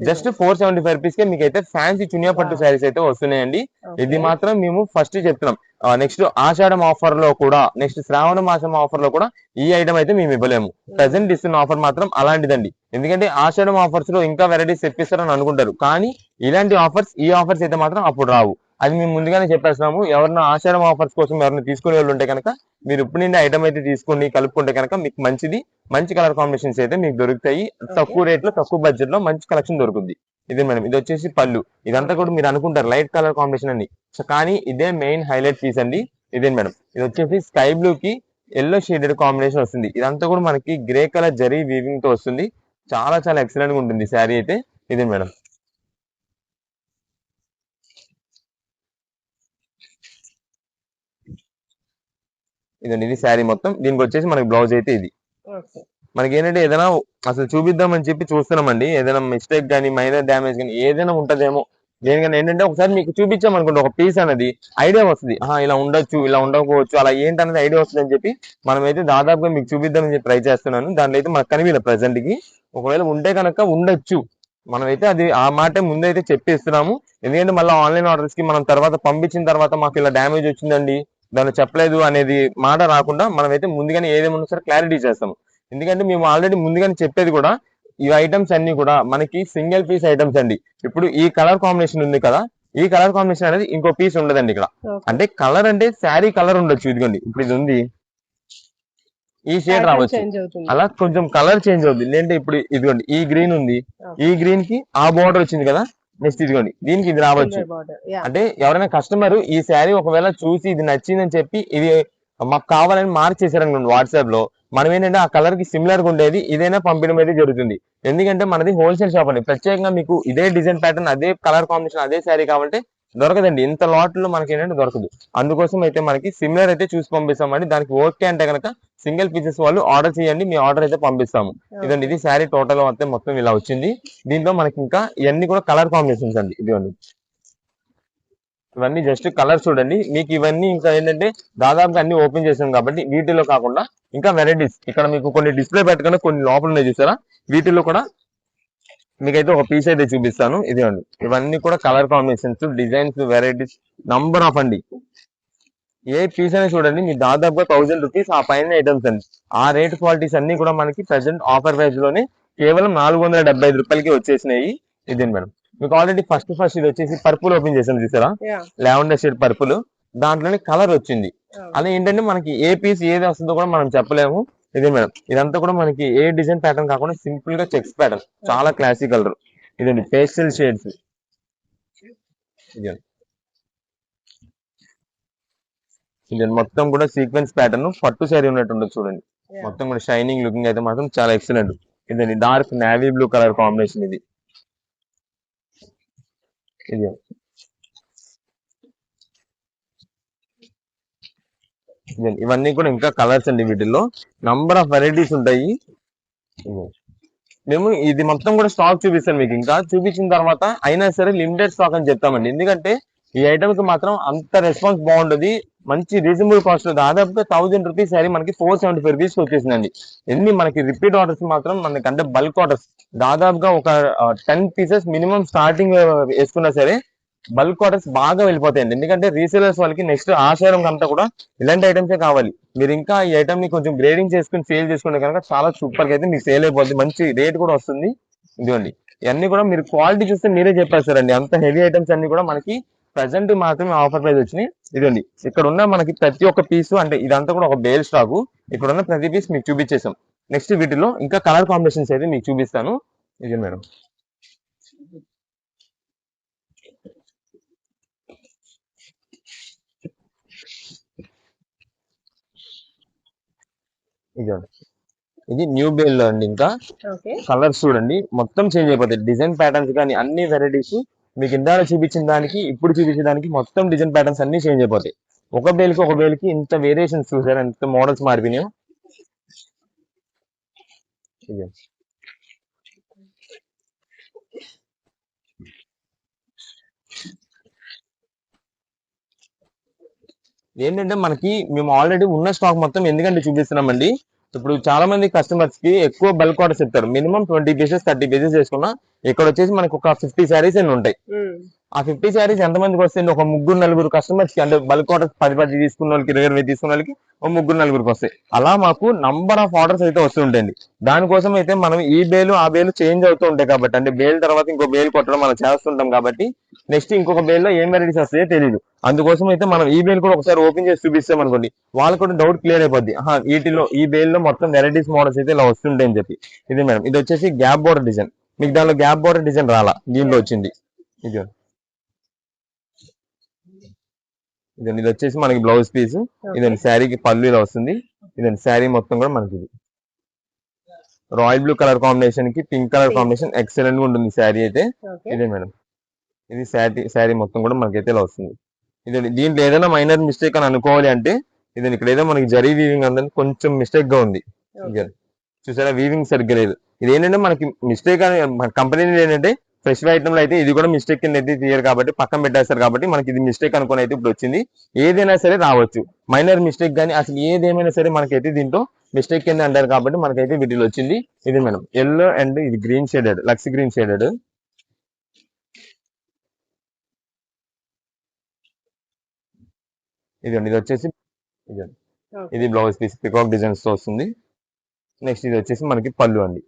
B: జస్ట్ 475 రూపీస్ కే మీకు అయితే ఫ్యాన్సీ చునియా పట్టు శారీస్ అయితే వస్తున్నాయండి. ఇది మాత్రం మేము ఫస్ట్ చెప్తున్నాం. నెక్స్ట్ ఆషాఢం ఆఫర్ లో కూడా, నెక్స్ట్ శ్రావణ మాసం ఆఫర్ లో కూడా ఈ ఐటమ్ అయితే మేము ఇవ్వలేము. ప్రెసెంట్ ఇస్తున్న ఆఫర్ మాత్రం అలాంటిదండి. ఎందుకంటే ఆషాఢం ఆఫర్స్ లో ఇంకా వెరైటీస్ తెప్పిస్తారని అనుకుంటారు, కానీ ఇలాంటి ఆఫర్స్ ఈ ఆఫర్స్ అయితే మాత్రం అప్పుడు రావు. అది మేము ముందుగానే చెప్పేస్తున్నాము. ఎవరైనా ఆషాఢం ఆఫర్స్ కోసం ఎవరైనా తీసుకునే వాళ్ళు ఉంటే కనుక మీరు ఇప్పుడు నుండి ఐటమ్ అయితే తీసుకుని కలుపుకుంటే కనుక మీకు మంచి కలర్ కాంబినేషన్స్ అయితే మీకు దొరుకుతాయి. తక్కువ రేట్ లో తక్కువ బడ్జెట్ లో మంచి కలెక్షన్ దొరుకుతుంది. ఇదే మేడం ఇది వచ్చేసి పళ్ళు. ఇదంతా కూడా మీరు అనుకుంటారు లైట్ కలర్ కాంబినేషన్ అండి, కానీ ఇదే మెయిన్ హైలైట్ పీస్ అండి. ఇదే మేడం ఇది వచ్చేసి స్కై బ్లూ కి ఎల్లో షేడెడ్ కాంబినేషన్ వస్తుంది. ఇదంతా కూడా మనకి గ్రే కలర్ జరీ వీవింగ్ తో వస్తుంది. చాలా చాలా ఎక్సలెంట్ గా ఉంటుంది శారీ అయితే. ఇదే మేడం ఇదండి ఇది శారీ మొత్తం. దీనికి వచ్చేసి మనకి బ్లౌజ్ అయితే ఇది. మనకి ఏంటంటే ఏదైనా అసలు చూపిద్దామని చెప్పి చూస్తున్నామండి. ఏదైనా మిస్టేక్ కానీ మైనర్ డ్యామేజ్ కానీ ఏదైనా ఉంటదేమో దేనికన్నా ఏంటంటే ఒకసారి మీకు చూపించామనుకోండి ఒక పీస్ అనేది ఐడియా వస్తుంది. ఇలా ఉండొచ్చు ఇలా ఉండకపోవచ్చు అలా ఏంటనేది ఐడియా వస్తుంది అని చెప్పి మనమైతే దాదాపుగా మీకు చూపిద్దామని చెప్పి ట్రై చేస్తున్నాను. దాంట్లో అయితే మనకు కనిపించలేదు ప్రెసెంట్ కి. ఒకవేళ ఉంటే కనుక ఉండొచ్చు, మనమైతే అది ఆ మాట ముందైతే చెప్పేస్తున్నాము. ఎందుకంటే మళ్ళీ ఆన్లైన్ ఆర్డర్స్ కి మనం తర్వాత పంపించిన తర్వాత మాకు ఇలా డ్యామేజ్ వచ్చిందండి దాన్ని చెప్పలేదు అనేది మాట రాకుండా మనమైతే ముందుగానే ఏదేమన్నా సరే క్లారిటీ చేస్తాము. ఎందుకంటే మేము ఆల్రెడీ ముందుగానే చెప్పేది కూడా ఈ ఐటమ్స్ అన్ని కూడా మనకి సింగిల్ పీస్ ఐటమ్స్ అండి. ఇప్పుడు ఈ కలర్ కాంబినేషన్ ఉంది కదా, ఈ కలర్ కాంబినేషన్ అనేది ఇంకో పీస్ ఉండదండి ఇక్కడ. అంటే కలర్ అంటే శారీ కలర్ ఉండొచ్చు. ఇదిగోండి ఇప్పుడు ఇది ఉంది, ఈ షేడ్ రావచ్చు, అలా కొంచెం కలర్ చేంజ్ అవుతుంది. లేదంటే ఇప్పుడు ఇదిగోండి ఈ గ్రీన్ ఉంది, ఈ గ్రీన్ కి ఆ బోర్డర్ వచ్చింది కదా, నెక్స్ట్ ఇదిగోండి దీనికి ఇది రావచ్చు. అంటే ఎవరైనా కస్టమర్ ఈ శారీ ఒకవేళ చూసి ఇది నచ్చిందని చెప్పి ఇది మాకు కావాలని మార్చేసారనుకోండి వాట్సాప్ లో, మనం ఏంటంటే ఆ కలర్ కి సిమిలర్ గా ఉండేది ఇదైనా పంపించడం అయితే జరుగుతుంది. ఎందుకంటే మనది హోల్సేల్ షాప్ అండి. ప్రత్యేకంగా మీకు ఇదే డిజైన్ ప్యాటర్న్ అదే కలర్ కాంబినేషన్ అదే శారీ కావాలంటే దొరకదండి. ఇంత లాట్ లో మనకి ఏంటంటే దొరకదు. అందుకోసం అయితే మనకి సిమిలర్ అయితే చూసి పంపిస్తామండి. దానికి ఓకే అంటే కనుక సింగిల్ పీసెస్ వాళ్ళు ఆర్డర్ చేయండి, మీ ఆర్డర్ అయితే పంపిస్తాము. ఇదండి ఇది శారీ టోటల్ అయితే మొత్తం ఇలా వచ్చింది. దీంట్లో మనకి ఇంకా ఇవన్నీ కూడా కలర్ కాంబినేషన్స్ అండి. ఇదిగోండి ఇవన్నీ జస్ట్ కలర్ చూడండి. మీకు ఇవన్నీ ఇంకా ఏంటంటే దాదాపుగా అన్ని ఓపెన్ చేసాం కాబట్టి వీటిలో కాకుండా ఇంకా వెరైటీస్ ఇక్కడ మీకు కొన్ని డిస్ప్లే పెట్టకుండా కొన్ని లోపల ఉన్నాయి చూసారా, వీటిలో కూడా మీకైతే ఒక పీస్ అయితే చూపిస్తాను. ఇదిగోండి, ఇవన్నీ కూడా colour combinations, designs, varieties number of అండి. ఏ పీస్ అయినా చూడండి మీకు దాదాపుగా 1000 రూపీస్ ఆ పైన ఐటమ్స్ అండి. ఆ రేట్ క్వాలిటీస్ అన్ని కూడా మనకి ప్రెసెంట్ ఆఫర్ ప్రైస్ లోనే కేవలం 475 రూపాయలకి వచ్చేసినాయి. ఇదేంటి మేడం, మీకు ఆల్రెడీ ఫస్ట్ ఇది వచ్చేసి పర్పుల్ ఓపెన్ చేసాం చూసారా, లావెండర్ షేడ్ పర్పుల్, దాంట్లోనే కలర్ వచ్చింది. అలా ఏంటంటే మనకి ఏ పీస్ ఏది వస్తుందో కూడా మనం చెప్పలేము. ఇదే మేడం, ఇదంతా కూడా మనకి ఏ డిజైన్ ప్యాటర్న్ కాకుండా సింపుల్ గా చెక్స్ ప్యాటర్న్, చాలా క్లాసిక్ కలర్. ఇదండి పేస్టల్ షేడ్స్. ఇది మొత్తం కూడా సీక్వెన్స్ ప్యాటర్న్ పట్టు శారీ ఉన్నట్టు ఉండదు చూడండి. మొత్తం కూడా షైనింగ్ లుకింగ్ అయితే మాత్రం చాలా ఎక్సలెంట్. ఇదండి dark navy blue colour combination ఇది. ఇది ఇవన్నీ కూడా ఇంకా కలర్స్ అండి. వీటిల్లో నంబర్ ఆఫ్ వెరైటీస్ ఉంటాయి. మేము ఇది మొత్తం కూడా స్టాక్ చూపిస్తాను మీకు. ఇంకా చూపించిన తర్వాత అయినా సరే లిమిటెడ్ స్టాక్ అని చెప్తామండి. ఎందుకంటే ఈ ఐటమ్ కి మాత్రం అంత రెస్పాన్స్ బాగుంటది. మంచి రీజనబుల్ కాస్ట్, దాదాపుగా 1000 రూపీస్ సారీ మనకి 475 రూపీస్ వచ్చేసిందండి. ఎన్ని మనకి రిపీట్ ఆర్డర్స్ మాత్రం మనకి అంటే బల్క్ ఆర్డర్స్ దాదాపుగా ఒక 10 పీసెస్ మినిమం స్టార్టింగ్ వేసుకున్నా సరే బల్క్ ఆర్డర్స్ బాగా వెళ్ళిపోతాయండి. ఎందుకంటే రీసేలర్స్ వాళ్ళకి నెక్స్ట్ ఆషాఢం అంతా కూడా ఇలాంటి ఐటమ్సే కావాలి. మీరు ఇంకా ఈ ఐటమ్ ని కొంచెం గ్రేడింగ్ చేసుకుని సేల్ చేసుకుంటే కనుక చాలా సూపర్ గా అయితే మీకు సేల్ అయిపోతుంది, మంచి రేట్ కూడా వస్తుంది. ఇదిగోండి, ఇవన్నీ కూడా మీరు క్వాలిటీ చూస్తే మీరే చెప్పేస్తారండి. అంత హెవీ ఐటమ్స్ అన్ని కూడా మనకి ప్రజెంట్ మాత్రమే ఆఫర్ ప్రైస్ వచ్చినాయి. ఇదండి, ఇక్కడ ఉన్న మనకి ప్రతి ఒక్క పీసు అంటే ఇదంతా కూడా ఒక బేల్ స్టాకు. ఇక్కడ ఉన్న ప్రతి పీస్ మీకు చూపించేసాం. నెక్స్ట్ వీటిలో ఇంకా కలర్ కాంబినేషన్స్ అయితే మీకు చూపిస్తాను. ఇది మేడం, ఇది న్యూ బేల్ లో అండి. ఇంకా కలర్స్ చూడండి మొత్తం చేంజ్ అయిపోతాయి. డిజైన్ ప్యాటర్న్స్ కానీ అన్ని వెరైటీస్ మీకు ఇందాక చూపించిన దానికి ఇప్పుడు చూపించిన దానికి మొత్తం డిజైన్ ప్యాటర్న్స్ అన్ని చేంజ్ అయిపోతాయి. ఒక బేల్కి ఇంత వేరియేషన్స్ చూసారు, ఎంత మోడల్స్ మారిపోయినాయో. ఏంటంటే మనకి మేము ఆల్రెడీ ఉన్న స్టాక్ మొత్తం ఎందుకంటే చూపిస్తున్నామండి. ఇప్పుడు చాలా మంది కస్టమర్స్ కి ఎక్కువ బల్క్ ఆర్డర్స్ చెప్తారు. మినిమం 20 పీసెస్ 30 పీసెస్ చేసుకున్నా ఇక్కడ వచ్చేసి మనకు ఒక 50 శారీస్ అని ఉంటాయి. ఆ 50 శారీస్ ఎంత మందికి వస్తాయి? ఒక 3-4 కస్టమర్స్ కి, అంటే బల్క్ ఆర్డర్స్ 10 తీసుకున్న వాళ్ళకి, 20 తీసుకున్న వాళ్ళకి ఒక 3-4 వస్తాయి. అలా మాకు నంబర్ ఆఫ్ ఆర్డర్స్ అయితే వస్తుంటాయండి. దానికోసం అయితే మనం ఈ బేలు ఆ బేలు చేంజ్ అవుతూ ఉంటాయి కాబట్టి, అంటే బేల్ తర్వాత ఇంకో బేల్ కొట్టడం మనం చేస్తుంటాం కాబట్టి నెక్స్ట్ ఇంకొక బేల్ లో ఏం వెరైటీస్ వస్తాయో తెలియదు. అందుకోసం అయితే మనం ఈ బేల్ కూడా ఒకసారి ఓపెన్ చేసి చూపిస్తాం అనుకోండి, వాళ్ళకు కూడా డౌట్ క్లియర్ అయిపోద్ది. వీటిలో ఈ బేల్ లో మొత్తం వెరైటీస్ మోడల్స్ అయితే ఇలా వస్తుంటాయని చెప్పి. ఇది మేడం, ఇది వచ్చేసి గ్యాప్ బోర్డర్ డిజైన్. మీకు దానిలో గ్యాప్ బోర్డర్ డిజైన్ రాలా, దీనిలో వచ్చింది. ఇది వచ్చేసి మనకి బ్లౌజ్ పీస్. ఇదండి శారీకి పళ్ళు ఇలా వస్తుంది. ఇదండి శారీ మొత్తం కూడా మనకి ఇది రాయల్ బ్లూ కలర్ కాంబినేషన్ కి పింక్ కలర్ కాంబినేషన్ ఎక్సలెంట్ గా ఉంటుంది శారీ అయితే. ఇదే మేడం, ఇది శారీ మొత్తం కూడా మనకైతే ఇలా వస్తుంది. ఇదండి, దీంట్లో ఏదైనా మైనర్ మిస్టేక్ అని అనుకోవాలి అంటే ఇదండి, ఇక్కడ ఏదో మనకి జరీ వీవింగ్ అందని కొంచెం మిస్టేక్ గా ఉంది. చూసారా, వీవింగ్ సరిగ్గా లేదు. ఇది ఏంటంటే మనకి మిస్టేక్ అని కంపెనీ ఏంటంటే ఫ్రెష్ ఐటమ్ లో అయితే ఇది కూడా మిస్టేక్ కింద అయితే తీయరు కాబట్టి పక్కన పెట్టేస్తారు కాబట్టి మనకి ఇది మిస్టేక్ అనుకుని అయితే ఇప్పుడు వచ్చింది. ఏదైనా సరే రావచ్చు, మైనర్ మిస్టేక్ కానీ అసలు ఏదేమైనా సరే మనకైతే దీంట్లో మిస్టేక్ కింద అంటారు కాబట్టి మనకైతే వీటిలో వచ్చింది. ఇది మేడం ఎల్లో అండ్ ఇది గ్రీన్ షేడెడ్, లక్స్ గ్రీన్ షేడెడ్. ఇదండి, ఇది వచ్చేసి ఇది బ్లౌజ్ పీస్ పికాక్ డిజైన్స్ తో వస్తుంది. నెక్స్ట్ ఇది వచ్చేసి మనకి పళ్ళు అండి.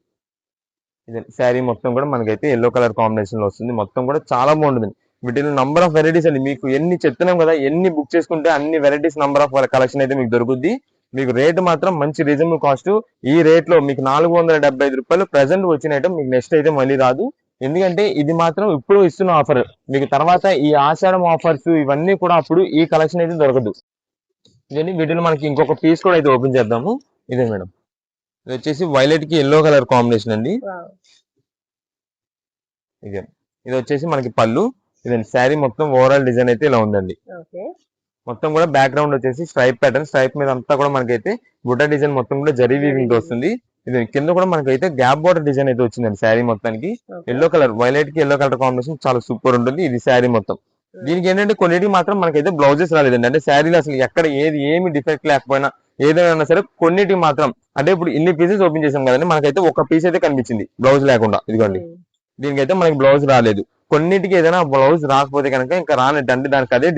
B: ఇది శారీ మొత్తం కూడా మనకైతే ఎల్లో కలర్ కాంబినేషన్ లో వస్తుంది. మొత్తం కూడా చాలా బాగుంటుంది. వీటిలో నంబర్ ఆఫ్ వెరైటీస్ అండి. మీకు ఎన్ని చెప్తున్నాం కదా, ఎన్ని బుక్ చేసుకుంటే అన్ని వెరైటీస్ నంబర్ ఆఫ్ కలెక్షన్ అయితే మీకు దొరుకుద్ది. మీకు రేట్ మాత్రం మంచి రీజనబుల్ కాస్ట్. ఈ రేట్ లో మీకు 475 రూపాయలు ప్రెసెంట్ వచ్చిన ఐటమ్ మీకు నెక్స్ట్ అయితే మళ్ళీ రాదు. ఎందుకంటే ఇది మాత్రం ఇప్పుడు ఇస్తున్న ఆఫర్. మీకు తర్వాత ఈ ఆషాఢం ఆఫర్స్ ఇవన్నీ కూడా అప్పుడు ఈ కలెక్షన్ అయితే దొరకదు. ఇదండి, వీటిలో మనకి ఇంకొక పీస్ కూడా అయితే ఓపెన్ చేద్దాము. ఇదే మేడం, ఇది వచ్చేసి వైలెట్ కి ఎల్లో కలర్ కాంబినేషన్ అండి. ఇదే, ఇది వచ్చేసి మనకి పళ్ళు. ఇదండి శారీ మొత్తం ఓవరాల్ డిజైన్ అయితే ఇలా ఉందండి. మొత్తం కూడా బ్యాక్ గ్రౌండ్ వచ్చేసి స్ట్రైప్ ప్యాటర్న్, స్ట్రైప్ మీద అంతా కూడా మనకైతే బుట్ట డిజైన్ మొత్తం కూడా జరీ వీవింగ్ తో వస్తుంది. ఇది కింద కూడా మనకైతే గ్యాప్ బోర్డర్ డిజైన్ అయితే వచ్చిందండి శారీ మొత్తానికి. ఎల్లో కలర్, వైలెట్ కి ఎల్లో కలర్ కాంబినేషన్ చాలా సూపర్ ఉంటుంది. ఇది శారీ మొత్తం దీనికి ఏంటంటే కొన్నిటికి మాత్రం మనకైతే బ్లౌజెస్ రాలేదండి. అంటే శారీలో అసలు ఎక్కడ ఏమి డిఫెక్ట్ లేకపోయినా ఏదైనా సరే కొన్నిటికి మాత్రం, అంటే ఇప్పుడు ఇన్ని పీసెస్ ఓపెన్ చేసాం కదండి, మనకైతే ఒక పీస్ అయితే కనిపించింది బ్లౌజ్ లేకుండా. ఇదిగోండి, దీనికైతే మనకి బ్లౌజ్ రాలేదు. కొన్నిటికి ఏదైనా బ్లౌజ్ రాకపోతే కనుక ఇంకా రానట్టు, అంటే దానికి అదే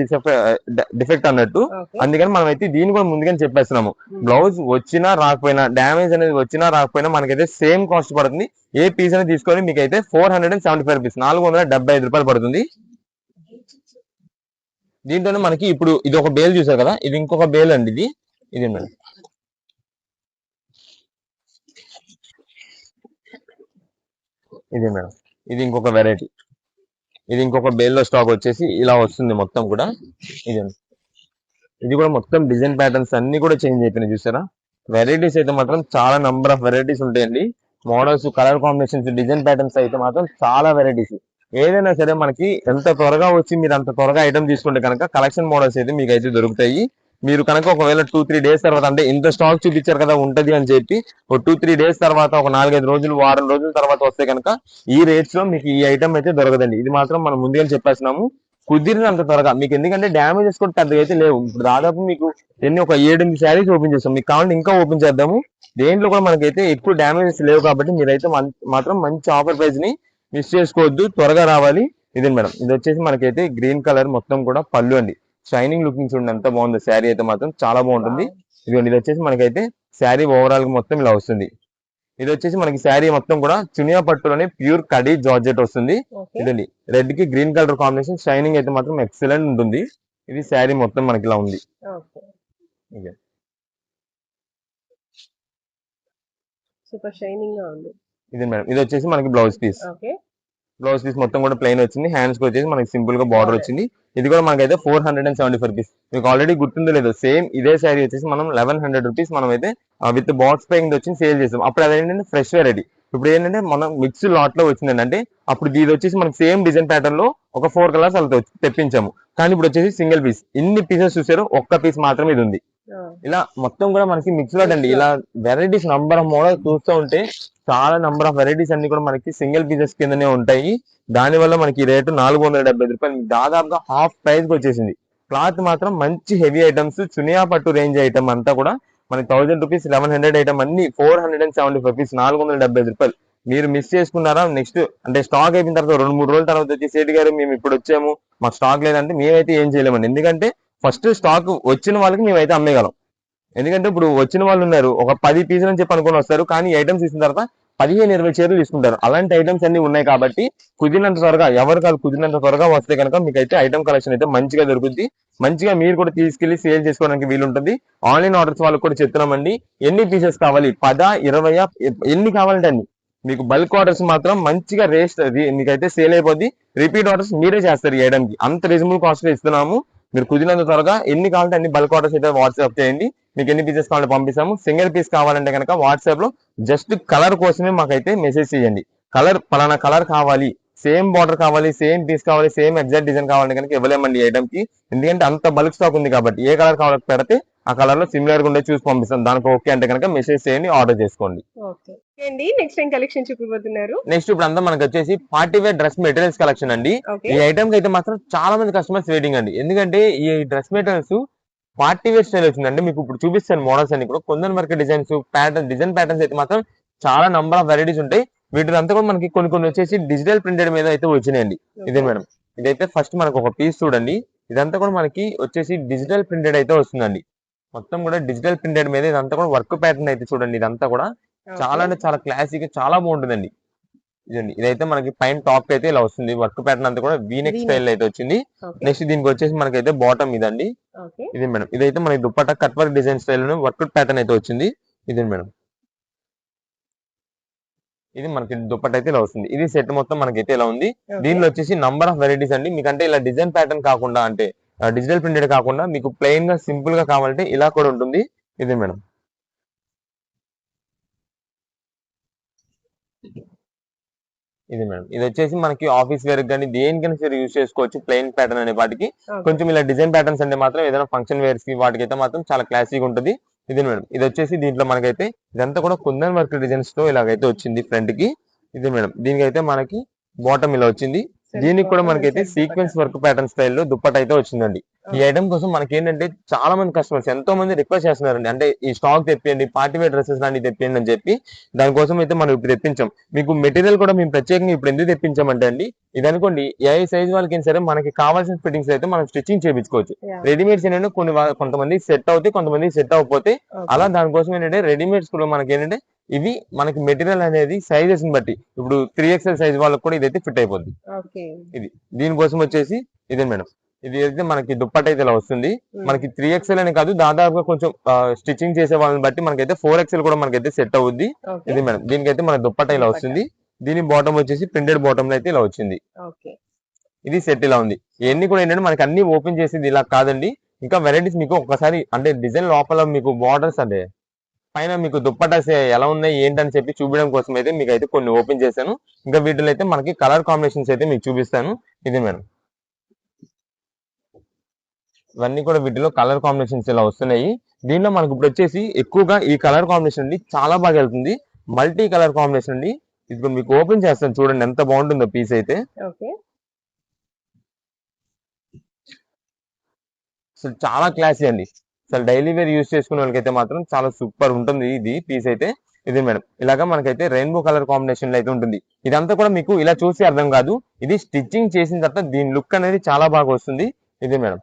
B: డిఫెక్ట్ అన్నట్టు. అందుకని మనం అయితే దీన్ని కూడా ముందుగానే చెప్పేస్తున్నాము, బ్లౌజ్ వచ్చినా రాకపోయినా, డ్యామేజ్ అనేది వచ్చినా రాకపోయినా మనకైతే సేమ్ కాస్ట్ పడుతుంది. ఏ పీస్ అనేది తీసుకొని మీకైతే 475 రూపీస్, 475 రూపాయలు పడుతుంది. దీంట్లోనే మనకి ఇప్పుడు ఇది ఒక బేల్ చూసారు కదా, ఇది ఇంకొక బేల్ అండి. ఇది మేడం, ఇది మేడం, ఇది ఇంకొక వెరైటీ. ఇది ఇంకొక బేల్లో స్టాక్ వచ్చేసి ఇలా వస్తుంది మొత్తం కూడా. ఇది కూడా మొత్తం డిజైన్ ప్యాటర్న్స్ అన్ని కూడా చేంజ్ అయిపోయినాయి చూసారా. వెరైటీస్ అయితే మాత్రం చాలా నంబర్ ఆఫ్ వెరైటీస్ ఉంటాయండి. Models, colour combinations, design patterns అయితే మాత్రం చాలా వెరైటీస్. ఏదైనా సరే మనకి ఎంత త్వరగా వచ్చి మీరు అంత త్వరగా ఐటమ్ తీసుకుంటే కనుక కలెక్షన్ మోడల్స్ అయితే మీకు అయితే దొరుకుతాయి. మీరు కనుక ఒకవేళ 2-3 డేస్ తర్వాత, అంటే ఇంత స్టాక్ చూపించారు కదా ఉంటది అని చెప్పి ఒక 2-3 డేస్ తర్వాత, ఒక 4-5 రోజులు, వారం రోజుల తర్వాత వస్తే కనుక ఈ రేట్స్ లో మీకు ఈ ఐటమ్ అయితే దొరకదండి. ఇది మాత్రం మనం ముందుగా చెప్పేస్తున్నాము. కుదిరినంత త్వరగా మీకు, ఎందుకంటే డ్యామేజెస్ కూడా పెద్దగా అయితే లేవు. ఇప్పుడు దాదాపు మీకు ఒక 7-8 శారీస్ ఓపెన్ చేస్తాం, మీకు కావాలంటే ఇంకా ఓపెన్ చేద్దాము. దేంట్లో కూడా మనకైతే ఎక్కువ డ్యామేజెస్ లేవు కాబట్టి మీరైతే మాత్రం మంచి ఆఫర్ ప్రైస్ ని మిస్ చేసుకోవద్దు, త్వరగా రావాలి. ఇది మేడం, ఇది వచ్చేసి మనకైతే గ్రీన్ కలర్ మొత్తం కూడా పళ్ళు అండి. షైనింగ్ లుకింగ్ చూడండి ఎంత బాగుంది. శారీ అయితే మాత్రం చాలా బాగుంటుంది. ఇదిగోండి, ఇది వచ్చేసి మనకైతే శారీ ఓవరాల్ గా మొత్తం ఇలా వస్తుంది. ఇది వచ్చేసి మనకి శారీ మొత్తం కూడా చునియా పట్టులోనే ప్యూర్ కడి జార్జెట్ వస్తుంది. ఇదండి, రెడ్ కి గ్రీన్ కలర్ కాంబినేషన్, షైనింగ్ అయితే మాత్రం ఎక్సలెంట్ ఉంటుంది. ఇది శారీ మొత్తం మనకి ఇలా ఉంది.
C: సూపర్ షైనింగ్ గా ఉంది.
B: ఇది మేడం, ఇది వచ్చేసి మనకి బ్లౌజ్ పీస్. బ్లౌజ్ పీస్ మొత్తం కూడా ప్లెయిన్ వచ్చింది. హ్యాండ్స్ కి వచ్చేసి మనకి సింపుల్ గా బార్డర్ వచ్చింది. ఇది కూడా మనకైతే 475 రూపీస్. మీకు ఆల్రెడీ గుర్తుందో లేదో, సేమ్ ఇదే శారీ వచ్చేసి మనం 1100 రూపీస్ మనం అయితే విత్ బాక్స్ ప్యాకింగ్ వచ్చి సేల్ చేసాం. అప్పుడు అదేంటంటే ఫ్రెష్ వెరైటీ. ఇప్పుడు ఏంటంటే మనం మిక్స్ లాట్ లో వచ్చిందండి. అంటే అప్పుడు ఇది వచ్చేసి మనకి సేమ్ డిజైన్ ప్యాటర్న్ లో ఒక 4 కలర్స్ అలా తెప్పించాము. కానీ ఇప్పుడు వచ్చేసి సింగిల్ పీస్. ఇన్ని పీసెస్ చూసారు, ఒక్క పీస్ మాత్రమే ఇది ఉంది. ఇలా మొత్తం కూడా మనకి మిక్స్ లాట్ అండి. ఇలా వెరైటీస్ నంబర్ ఆఫ్ మోడల్ చూస్తూ ఉంటే చాలా నంబర్ ఆఫ్ వెరైటీస్ అన్ని కూడా మనకి సింగిల్ పీసెస్ కిందనే ఉంటాయి. దాని వల్ల మనకి రేటు 475 రూపాయలు, దాదాపుగా హాఫ్ ప్రైస్ కి వచ్చేసింది. క్లాత్ మాత్రం మంచి హెవీ ఐటమ్స్, చునియా పట్టు రేంజ్ ఐటమ్ అంతా కూడా మనకి 1000 రూపీస్, 1100 ఐటమ్ అన్ని 475 రూపీస్, 475 రూపాయలు. మీరు మిస్ చేసుకున్నారా? నెక్స్ట్ అంటే స్టాక్ అయిపోయిన తర్వాత 2-3 రోజుల తర్వాత వచ్చి సేటి గారు మేము ఇప్పుడు వచ్చాము, మాకు స్టాక్ లేదంటే మేమైతే ఏం చేయలేమండి. ఎందుకంటే ఫస్ట్ స్టాక్ వచ్చిన వాళ్ళకి మేమైతే అమ్మేయగలం. ఎందుకంటే ఇప్పుడు వచ్చిన వాళ్ళు ఉన్నారు, ఒక 10 పీసులు అని చెప్పి అనుకుని వస్తారు, కానీ ఐటమ్స్ ఇచ్చిన తర్వాత 15-20 చీరలు తీసుకుంటారు. అలాంటి ఐటమ్స్ అన్ని ఉన్నాయి కాబట్టి కుదిరినంత త్వరగా, ఎవరు కాదు కుదిరినంత త్వరగా వస్తే కనుక మీకు అయితే ఐటమ్ కలెక్షన్ అయితే మంచిగా దొరుకుతుంది. మంచిగా మీరు కూడా తీసుకెళ్లి సేల్ చేసుకోవడానికి వీలుంటుంది. ఆన్లైన్ ఆర్డర్స్ వాళ్ళకి కూడా చెప్తున్నామండి, ఎన్ని పీసెస్ కావాలి, 10, 20 ఎన్ని కావాలంటే అన్ని. మీకు బల్క్ ఆర్డర్స్ మాత్రం మంచిగా మీకైతే సేల్ అయిపోద్ది. రిపీట్ ఆర్డర్స్ మీరే చేస్తారు ఈ ఐటమ్ కి, అంత రీజనబుల్ కాస్ట్ లో ఇస్తున్నాము. మీరు కుదిరినంత త్వరగా ఎన్ని కావాలంటే అన్ని బల్క్ ఆర్డర్స్ అయితే వాట్సాప్ చేయండి, మీకు ఎన్ని పీసెస్ కావాలంటే పంపిస్తాము. సింగిల్ పీస్ కావాలంటే కనుక వాట్సాప్ లో జస్ట్ కలర్ కోసమే మాకైతే మెసేజ్ చేయండి. కలర్ పలానా కలర్ కావాలి, సేమ్ బార్డర్ కావాలి, సేమ్ పీస్ కావాలి, సేమ్ ఎగ్జాక్ట్ డిజైన్ కావాలంటే కనుక ఇవ్వలేమండి ఐటమ్ కి. ఎందుకంటే అంత బల్క్ స్టాక్ ఉంది కాబట్టి ఏ కలర్ కావాలి పెడితే ఆ కలర్ లో సిమిలర్ గా ఉండే చూసి పంపిస్తాం. దానికి ఓకే అంటే కనుక మెసేజ్ చేయండి, ఆర్డర్ చేసుకోండి.
C: నెక్స్ట్ టైం కలెక్షన్ చూపిపోతున్నారు.
B: నెక్స్ట్ ఇప్పుడు అంతా మనకి వచ్చేసి party wear dress materials collection అండి. ఈ ఐటమ్ కి అయితే మాత్రం చాలా మంది కస్టమర్స్ వెయిటింగ్ అండి. ఎందుకంటే ఈ dress materials party wear style వచ్చిందండి. మీకు ఇప్పుడు చూపిస్తాను మోడల్స్ అన్ని కూడా. కొందరు వర్క్ డిజైన్స్ డిజైన్ ప్యాటర్న్స్ అయితే మాత్రం చాలా నంబర్ ఆఫ్ వెరైటీస్ ఉంటాయి. వీటిలంతా కూడా మనకి కొన్ని వచ్చేసి డిజిటల్ ప్రింటెడ్ మీద అయితే వచ్చినాయండి. ఇదే మేడం, ఇదైతే ఫస్ట్ మనకు ఒక పీస్ చూడండి. ఇదంతా కూడా మనకి వచ్చేసి డిజిటల్ ప్రింటెడ్ అయితే వస్తుందండి. మొత్తం కూడా డిజిటల్ ప్రింటెడ్ మీద ఇదంతా కూడా వర్క్ ప్యాటర్న్ అయితే చూడండి. ఇదంతా కూడా చాలా అంటే చాలా క్లాసిక్, చాలా బాగుంటుందండి. ఇదండి, ఇదైతే మనకి పైన టాప్ అయితే ఇలా వస్తుంది. వర్క్ ప్యాటర్న్ అంతా కూడా వీనెక్ స్టైల్ అయితే వచ్చింది. నెక్స్ట్ దీనికి వచ్చేసి మనకైతే బాటమ్ ఇదండి. ఇది మేడం, ఇదైతే మనకి dupatta cut work design style work pattern అయితే వచ్చింది. ఇది మేడం, ఇది మనకి దుప్పట్టా అయితే ఇలా వస్తుంది. ఇది సెట్ మొత్తం మనకైతే ఇలా ఉంది. దీనిలో వచ్చేసి నంబర్ ఆఫ్ వెరైటీస్ అండి. మీకంటే ఇలా డిజైన్ ప్యాటర్న్ కాకుండా, అంటే డిజిటల్ ప్రింటెడ్ కాకుండా మీకు ప్లెయిన్ గా సింపుల్ గా కావాలంటే ఇలా కూడా ఉంటుంది. ఇది మేడం, ఇది మేడం, ఇది వచ్చేసి మనకి ఆఫీస్ వేర్ కానీ దేనికైనా సరే యూజ్ చేసుకోవచ్చు. ప్లెయిన్ ప్యాటర్న్ అనే వాటికి కొంచెం ఇలా డిజైన్ ప్యాటర్న్స్ అంటే మాత్రం ఏదైనా ఫంక్షన్ వేర్స్ కి వాటికైతే మాత్రం చాలా క్లాసిక్ ఉంటుంది. ఇది మేడం, ఇది వచ్చేసి దీంట్లో మనకైతే ఇదంతా కూడా కుందన్ వర్క్ డిజైన్స్ తో ఇలాగైతే వచ్చింది ఫ్రంట్ కి. ఇది మేడం, దీనికైతే మనకి బాటమ్ ఇలా వచ్చింది. దీనికి కూడా మనకైతే సీక్వెన్స్ వర్క్ ప్యాటర్న్ స్టైల్లో దుప్పట అయితే వచ్చిందండి. ఈ ఐటమ్ కోసం మనకి ఏంటంటే చాలా మంది కస్టమర్స్ ఎంతో మంది రిక్వెస్ట్ చేస్తున్నారండి. అంటే ఈ స్టాక్ తెప్పియండి, పార్టీ వేర్ డ్రెస్సెస్ లాంటివి తెప్పియండి అని చెప్పి దానికోసం అయితే మనం ఇప్పుడు తెప్పించాం. మీకు మెటీరియల్ కూడా మేము ప్రత్యేకంగా ఇప్పుడు ఎందుకు తెప్పించామంటే అండి, ఇది అనుకోండి ఏ సైజ్ వాళ్ళకి సరే మనకి కావాల్సిన ఫిట్టింగ్స్ అయితే మనం స్టిచ్చింగ్ చేయించుకోవచ్చు. రెడీమేడ్స్ ఏంటంటే కొంతమంది సెట్ అవుతాయి, కొంతమంది సెట్ అవ్వకపోతే అలా దానికోసం ఏంటంటే రెడీమేడ్స్ కూడా మనకి ఏంటంటే ఇవి మనకి మెటీరియల్ అనేది సైజెస్ ని బట్టి ఇప్పుడు 3XL సైజ్ వాళ్ళకి కూడా ఇదైతే ఫిట్ అయిపోద్ది. ఇది దీనికోసం వచ్చేసి ఇదే మేడం, ఇది అయితే మనకి దుప్పట అయితే ఇలా వస్తుంది. మనకి 3XL అని కాదు, దాదాపుగా కొంచెం స్టిచ్చింగ్ చేసే వాళ్ళని బట్టి మనకైతే 4XL కూడా మనకైతే సెట్ అవుద్ది. ఇది మేడం, దీనికైతే మన దుప్పట ఇలా వస్తుంది. దీని బాటమ్ వచ్చేసి ప్రింటెడ్ బాటమ్ అయితే ఇలా వచ్చింది. ఇది సెట్ ఇలా ఉంది. ఇవన్నీ కూడా ఏంటంటే మనకి అన్ని ఓపెన్ చేసింది ఇలా కాదండి, ఇంకా వెరైటీస్ మీకు ఒక్కసారి అంటే డిజైన్ లోపల మీకు బార్డర్స్ అంటే పైన మీకు దుప్పటాస్ ఎలా ఉన్నాయి ఏంటని చెప్పి చూపించడం కోసం అయితే మీకు అయితే కొన్ని ఓపెన్ చేశాను. ఇంకా వీటిలో అయితే మనకి కలర్ కాంబినేషన్స్ అయితే మీకు చూపిస్తాను. ఇది మేడం, ఇవన్నీ కూడా వీటిలో కలర్ కాంబినేషన్స్ ఇలా వస్తున్నాయి. దీనిలో మనకు ఇప్పుడు వచ్చేసి ఎక్కువగా ఈ కలర్ కాంబినేషన్ అండి చాలా బాగా వెళ్తుంది. మల్టీ కలర్ కాంబినేషన్ అండి. ఇప్పుడు మీకు ఓపెన్ చేస్తాను చూడండి ఎంత బాగుంటుందో పీస్ అయితే. అసలు చాలా క్లాసీ అండి. అసలు డైలీ వేర్ యూజ్ చేసుకునే వాళ్ళకైతే మాత్రం చాలా సూపర్ ఉంటుంది ఇది పీస్ అయితే. ఇది మేడం, ఇలాగా మనకైతే రెయిన్బో కలర్ కాంబినేషన్ లో అయితే ఉంటుంది. ఇదంతా కూడా మీకు ఇలా చూసి అర్థం కాదు, ఇది స్టిచ్చింగ్ చేసిన తర్వాత దీని లుక్ అనేది చాలా బాగా వస్తుంది. ఇది మేడం,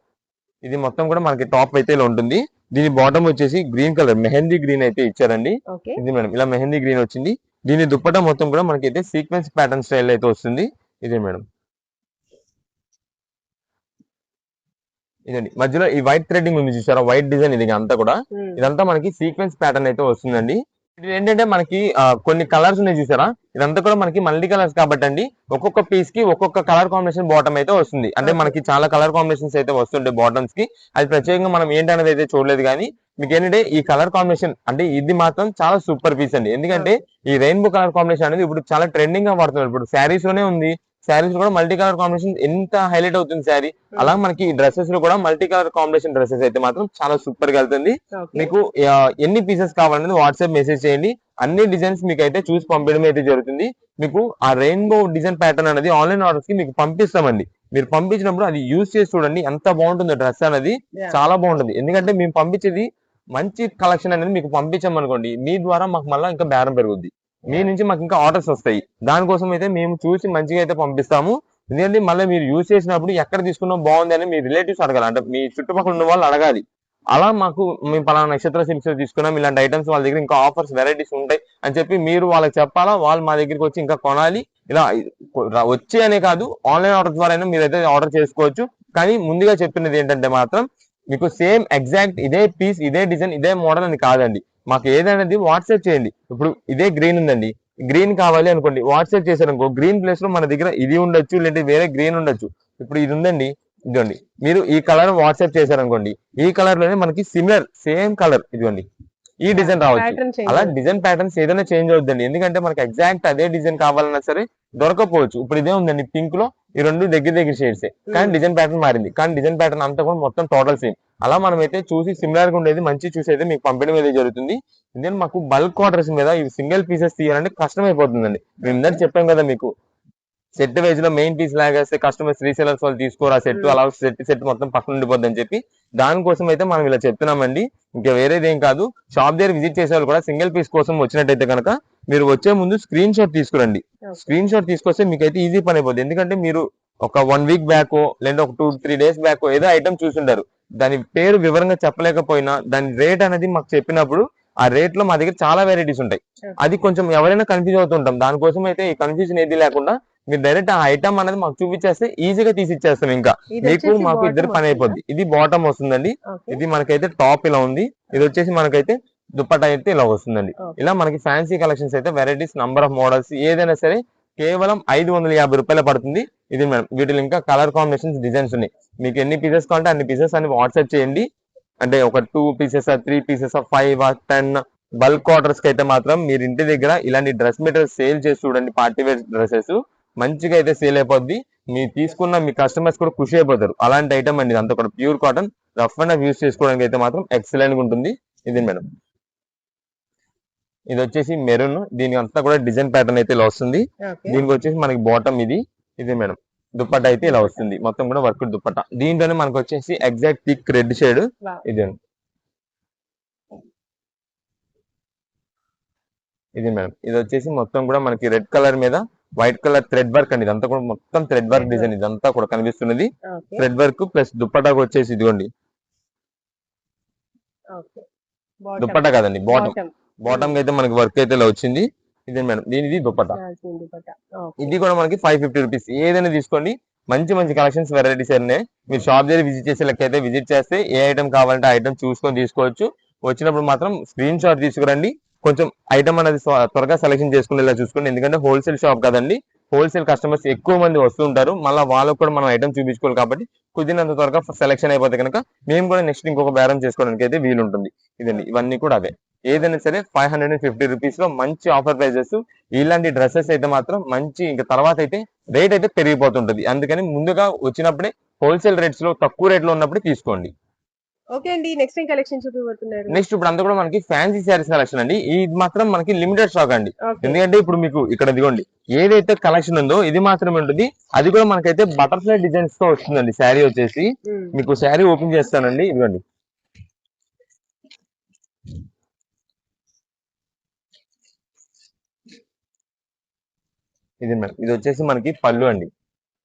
B: ఇది మొత్తం కూడా మనకి టాప్ అయితే ఇలా ఉంటుంది. దీని బాటమ్ వచ్చేసి గ్రీన్ కలర్ మెహందీ గ్రీన్ అయితే ఇచ్చారండి. ఇది మేడం, ఇలా మెహందీ గ్రీన్ వచ్చింది. దీని దుప్పట మొత్తం కూడా మనకైతే సీక్వెన్స్ ప్యాటర్న్ స్టైల్ అయితే వస్తుంది. ఇది మేడం, ఇదండి మధ్యలో ఈ వైట్ థ్రెడ్డింగ్ ఉంది చూసారా, వైట్ డిజైన్. ఇది అంతా కూడా ఇదంతా మనకి సీక్వెన్స్ ప్యాటర్న్ అయితే వస్తుందండి. ఇది ఏంటంటే మనకి కొన్ని కలర్స్ ఉన్నాయి చూసారా, ఇదంతా కూడా మనకి మల్టీ కలర్స్ కాబట్టి అండి ఒక్కొక్క పీస్ కి ఒక్కొక్క కలర్ కాంబినేషన్ బాటమ్ అయితే వస్తుంది. అంటే మనకి చాలా కలర్ కాంబినేషన్స్ అయితే వస్తుంటాయి బాటమ్స్ కి. అది ప్రత్యేకంగా మనం ఏంటనేది అయితే చూడలేదు, కానీ మీకు ఏంటంటే ఈ కలర్ కాంబినేషన్ అంటే ఇది మాత్రం చాలా సూపర్ పీస్ అండి. ఎందుకంటే ఈ రెయిన్బో కలర్ కాంబినేషన్ అనేది ఇప్పుడు చాలా ట్రెండింగ్ గా వాడుతున్నారు. ఇప్పుడు శారీస్ లోనే ఉంది, శారీస్ కూడా మల్టీ కలర్ కాంబినేషన్ ఎంత హైలైట్ అవుతుంది శారీ. అలా మనకి డ్రెస్సెస్ లో కూడా మల్టీ కలర్ కాంబినేషన్ డ్రెస్సెస్ అయితే మాత్రం చాలా సూపర్ గా వెళ్తుంది. మీకు ఎన్ని పీసెస్ కావాలనేది వాట్సాప్ మెసేజ్ చేయండి, అన్ని డిజైన్స్ మీకు అయితే చూసి పంపించడం అయితే జరుగుతుంది. మీకు ఆ రెయిన్బో డిజైన్ ప్యాటర్న్ అనేది ఆన్లైన్ ఆర్డర్స్ కి మీకు పంపిస్తామండి. మీరు పంపించినప్పుడు అది యూజ్ చేసి చూడండి ఎంత బాగుంటుందో డ్రెస్ అనేది, చాలా బాగుంటుంది. ఎందుకంటే మేము పంపించేది మంచి కలెక్షన్ అనేది మీకు పంపించాం అనుకోండి, మీ ద్వారా మాకు మళ్ళీ ఇంకా బేరం పెరుగుద్ది, మీ నుంచి మాకు ఇంకా ఆర్డర్స్ వస్తాయి. దానికోసం అయితే మేము చూసి మంచిగా అయితే పంపిస్తాము. ఎందుకంటే మళ్ళీ మీరు యూజ్ చేసినప్పుడు ఎక్కడ తీసుకున్నా బాగుంది అని మీ రిలేటివ్స్ అడగాలి, అంటే మీ చుట్టుపక్కల ఉన్న వాళ్ళు అడగాలి. అలా మాకు మేము పలానా నక్షత్ర సిల్క్స్ తీసుకున్నాం, ఇలాంటి ఐటమ్స్ వాళ్ళ దగ్గర ఇంకా ఆఫర్స్ వెరైటీస్ ఉంటాయి అని చెప్పి మీరు వాళ్ళకి చెప్పాలా, వాళ్ళు మా దగ్గరికి వచ్చి ఇంకా కొనాలి. ఇలా వచ్చి అనే కాదు, ఆన్లైన్ ఆర్డర్ ద్వారా అయినా మీరైతే ఆర్డర్ చేసుకోవచ్చు. కానీ ముందుగా చెప్పినది ఏంటంటే మాత్రం మీకు సేమ్ ఎగ్జాక్ట్ ఇదే పీస్ ఇదే డిజైన్ ఇదే మోడల్ అని కాదండి, మాకు ఏదైనది వాట్సాప్ చేయండి. ఇప్పుడు ఇదే గ్రీన్ ఉందండి, గ్రీన్ కావాలి అనుకోండి, వాట్సాప్ చేశారనుకో గ్రీన్ ప్లేస్ లో మన దగ్గర ఇది ఉండొచ్చు, లేదంటే వేరే గ్రీన్ ఉండొచ్చు. ఇప్పుడు ఇది ఉందండి, ఇదిగోండి, మీరు ఈ కలర్ వాట్సాప్ చేశారనుకోండి, ఈ కలర్ లోనే మనకి సిమిలర్ సేమ్ కలర్ ఇదిగోండి ఈ డిజైన్ రావచ్చు. అలా డిజైన్ ప్యాటర్న్స్ ఏదైనా చేంజ్ అవుతుందండి. ఎందుకంటే మనకి ఎగ్జాక్ట్ అదే డిజైన్ కావాలన్నా సరే దొరకపోవచ్చు. ఇప్పుడు ఇదే ఉందండి పింక్ లో, ఈ రెండు దగ్గర దగ్గర షేడ్స్, కానీ డిజైన్ ప్యాటర్న్ మారింది, కానీ డిజైన్ ప్యాటర్న్ అంతా కూడా మొత్తం టోటల్ సేమ్. అలా మనం అయితే చూసి సిమిలర్ గా ఉండేది మంచి చూసి అయితే మీకు పంపించడం అయితే జరుగుతుంది. ఎందుకంటే మాకు బల్క్ ఆర్డర్స్ మీద ఈ సింగిల్ పీసెస్ తీయాలంటే కష్టం అయిపోతుందండి. మేము ఇందాక చెప్పాం కదా మీకు, సెట్ వైజ్ లో మెయిన్ పీస్ లాగేస్తే కస్టమర్స్ రీసెలర్స్ వాళ్ళు తీసుకోరు, ఆ సెట్ అలా సెట్ మొత్తం పక్కన ఉండిపోద్ది అని చెప్పి దానికోసం అయితే మనం ఇలా చెప్తున్నామండి. ఇంకా వేరేది ఏం కాదు. షాప్ దగ్గర విజిట్ చేసే వాళ్ళు కూడా సింగిల్ పీస్ కోసం వచ్చినట్టయితే కనుక మీరు వచ్చే ముందు స్క్రీన్ షాట్ తీసుకురండి. స్క్రీన్ షాట్ తీసుకొస్తే మీకైతే ఈజీ పని అయిపోద్ది. ఎందుకంటే మీరు ఒక 1 వీక్ బ్యాక్ లేదంటే ఒక 2-3 డేస్ బ్యాక్ ఏదో ఐటమ్ చూసుంటారు, దాని పేరు వివరంగా చెప్పలేకపోయినా దాని రేట్ అనేది మాకు చెప్పినప్పుడు ఆ రేట్ లో మా దగ్గర చాలా వెరైటీస్ ఉంటాయి. అది కొంచెం ఎవరైనా కన్ఫ్యూజ్ అవుతుంటాం, దానికోసం అయితే ఈ కన్ఫ్యూజన్ ఏది లేకుండా మీరు డైరెక్ట్ ఆ ఐటమ్ అనేది మాకు చూపించేస్తే ఈజీగా తీసి ఇచ్చేస్తాం. ఇంకా మీకు మాకు ఇద్దరు పని అయిపోద్ది. ఇది బాటమ్ వస్తుందండి, ఇది మనకైతే టాప్ ఇలా ఉంది, ఇది వచ్చేసి మనకైతే దుప్పట్టా అయితే ఇలా వస్తుందండి. ఇలా మనకి ఫ్యాన్సీ కలెక్షన్స్ అయితే వెరైటీస్ నంబర్ ఆఫ్ మోడల్స్ ఏదైనా సరే కేవలం 550 రూపాయలు పడుతుంది. ఇది మేడం, వీటిలో ఇంకా కలర్ కాంబినేషన్స్ డిజైన్స్ ఉన్నాయి. మీకు ఎన్ని పీసెస్ కావాలంటే అన్ని పీసెస్ అని వాట్సాప్ చేయండి. అంటే ఒక 2 పీసెస్ 3 పీసెస్ 5 10 బల్క్ ఆర్డర్స్ కి అయితే మాత్రం మీరు ఇంటి దగ్గర ఇలాంటి డ్రెస్ మెటీరియల్ సేల్ చేసి చూడండి. పార్టీ వేర్ డ్రెస్సెస్ మంచిగా అయితే సేల్ అయిపోద్ది. మీరు తీసుకున్న మీ కస్టమర్స్ కూడా ఖుషి అయిపోతారు. అలాంటి ఐటమ్ అండి, అంతా కూడా pure cotton, rough and use చేసుకోవడానికి అయితే మాత్రం ఎక్సలెంట్ గా ఉంటుంది. ఇది మేడం, ఇది వచ్చేసి మెరూన్, దీనికి అంతా కూడా డిజైన్ ప్యాటర్న్ అయితే ఇలా వస్తుంది. దీనికి వచ్చేసి మనకి బాటమ్ ఇది. ఇది మేడం, దుప్పట్టా అయితే ఇలా వస్తుంది, మొత్తం కూడా వర్క్ దుప్పట్టా. దీంట్లోనే మనకు వచ్చేసి exact thick red shade
C: Wow.
B: ఇదండి. ఇది మేడం, ఇది వచ్చేసి మొత్తం కూడా మనకి రెడ్ కలర్ మీద వైట్ కలర్ థ్రెడ్ వర్క్ అండి. ఇదంతా కూడా మొత్తం థ్రెడ్ వర్క్
C: Thread
B: డిజైన్, ఇదంతా కూడా కనిపిస్తున్నది
C: ఓకే
B: థ్రెడ్ వర్క్ ప్లస్ దుప్పటాకు వచ్చేసి ఇదిగోండి,
C: ఓకే బాటమ్
B: దుప్పటా కాదండి బాటమ్.
C: బాటమ్
B: బాటమ్ కి అయితే మనకి వర్క్ అయితే ఇలా వచ్చింది. ఇదే మేడం దీనిది దుప్పటా.
C: దుపట్టా ఓకే
B: ఇది కూడా మనకి 550 రూపీస్. ఏదైనా తీసుకోండి, మంచి మంచి కలెక్షన్స్ వెరైటీస్ అన్నీ. మీరు షాప్ దగ్గర విజిట్ చేసే లెక్క అయితే విజిట్ చేస్తే ఏ ఐటమ్ కావాలంటే ఆ ఐటమ్ చూసుకొని తీసుకోవచ్చు. వచ్చినప్పుడు మాత్రం స్క్రీన్ షాట్ తీసుకురండి. కొంచెం ఐటమ్ అనేది త్వరగా సెలెక్షన్ చేసుకునేలా చూసుకోండి. ఎందుకంటే హోల్సేల్ షాప్ కదండి, హోల్సేల్ కస్టమర్స్ ఎక్కువ మంది వస్తుంటారు. మళ్ళీ వాళ్ళకు కూడా మనం ఐటమ్ చూపించుకోవాలి కాబట్టి కుదిరినంత త్వరగా సెలెక్షన్ అయిపోతే కనుక మేము కూడా నెక్స్ట్ ఇంకొక బేరం చేసుకోవడానికి అయితే వీలుంటుంది. ఇదండి, ఇవన్నీ కూడా అవే. ఏదైనా సరే 550 రూపీస్ లో మంచి ఆఫర్ ప్రైజెస్. ఇలాంటి డ్రెస్సెస్ అయితే మాత్రం మంచి, ఇంకా తర్వాత అయితే రేట్ అయితే పెరిగిపోతుంటది. అందుకని ముందుగా వచ్చినప్పుడే హోల్సేల్ రేట్స్ లో తక్కువ రేట్ లో ఉన్నప్పుడే తీసుకోండి.
C: ఓకే అండి. నెక్స్ట్ ఏం కలెక్షన్ చూపిస్తున్నారు?
B: నెక్స్ట్ ఇప్పుడు అంతా కూడా మనకి ఫ్యాన్సీ శారీస్ కలెక్షన్ అండి. ఇది మాత్రం మనకి లిమిటెడ్ స్టాక్ అండి.
C: ఓకే
B: ఎందుకంటే ఇప్పుడు మీకు ఇక్కడ ఇదిగోండి, ఏదైతే కలెక్షన్ ఉందో ఇది మాత్రమే ఉంటుంది. అది కూడా మనకైతే బటర్ఫ్లై డిజైన్స్ తో వస్తుందండి. శారీ వచ్చేసి మీకు శారీ ఓపెన్ చేస్తానండి. ఇదిగోండి, ఇది మేడం, ఇది వచ్చేసి మనకి పళ్ళు అండి.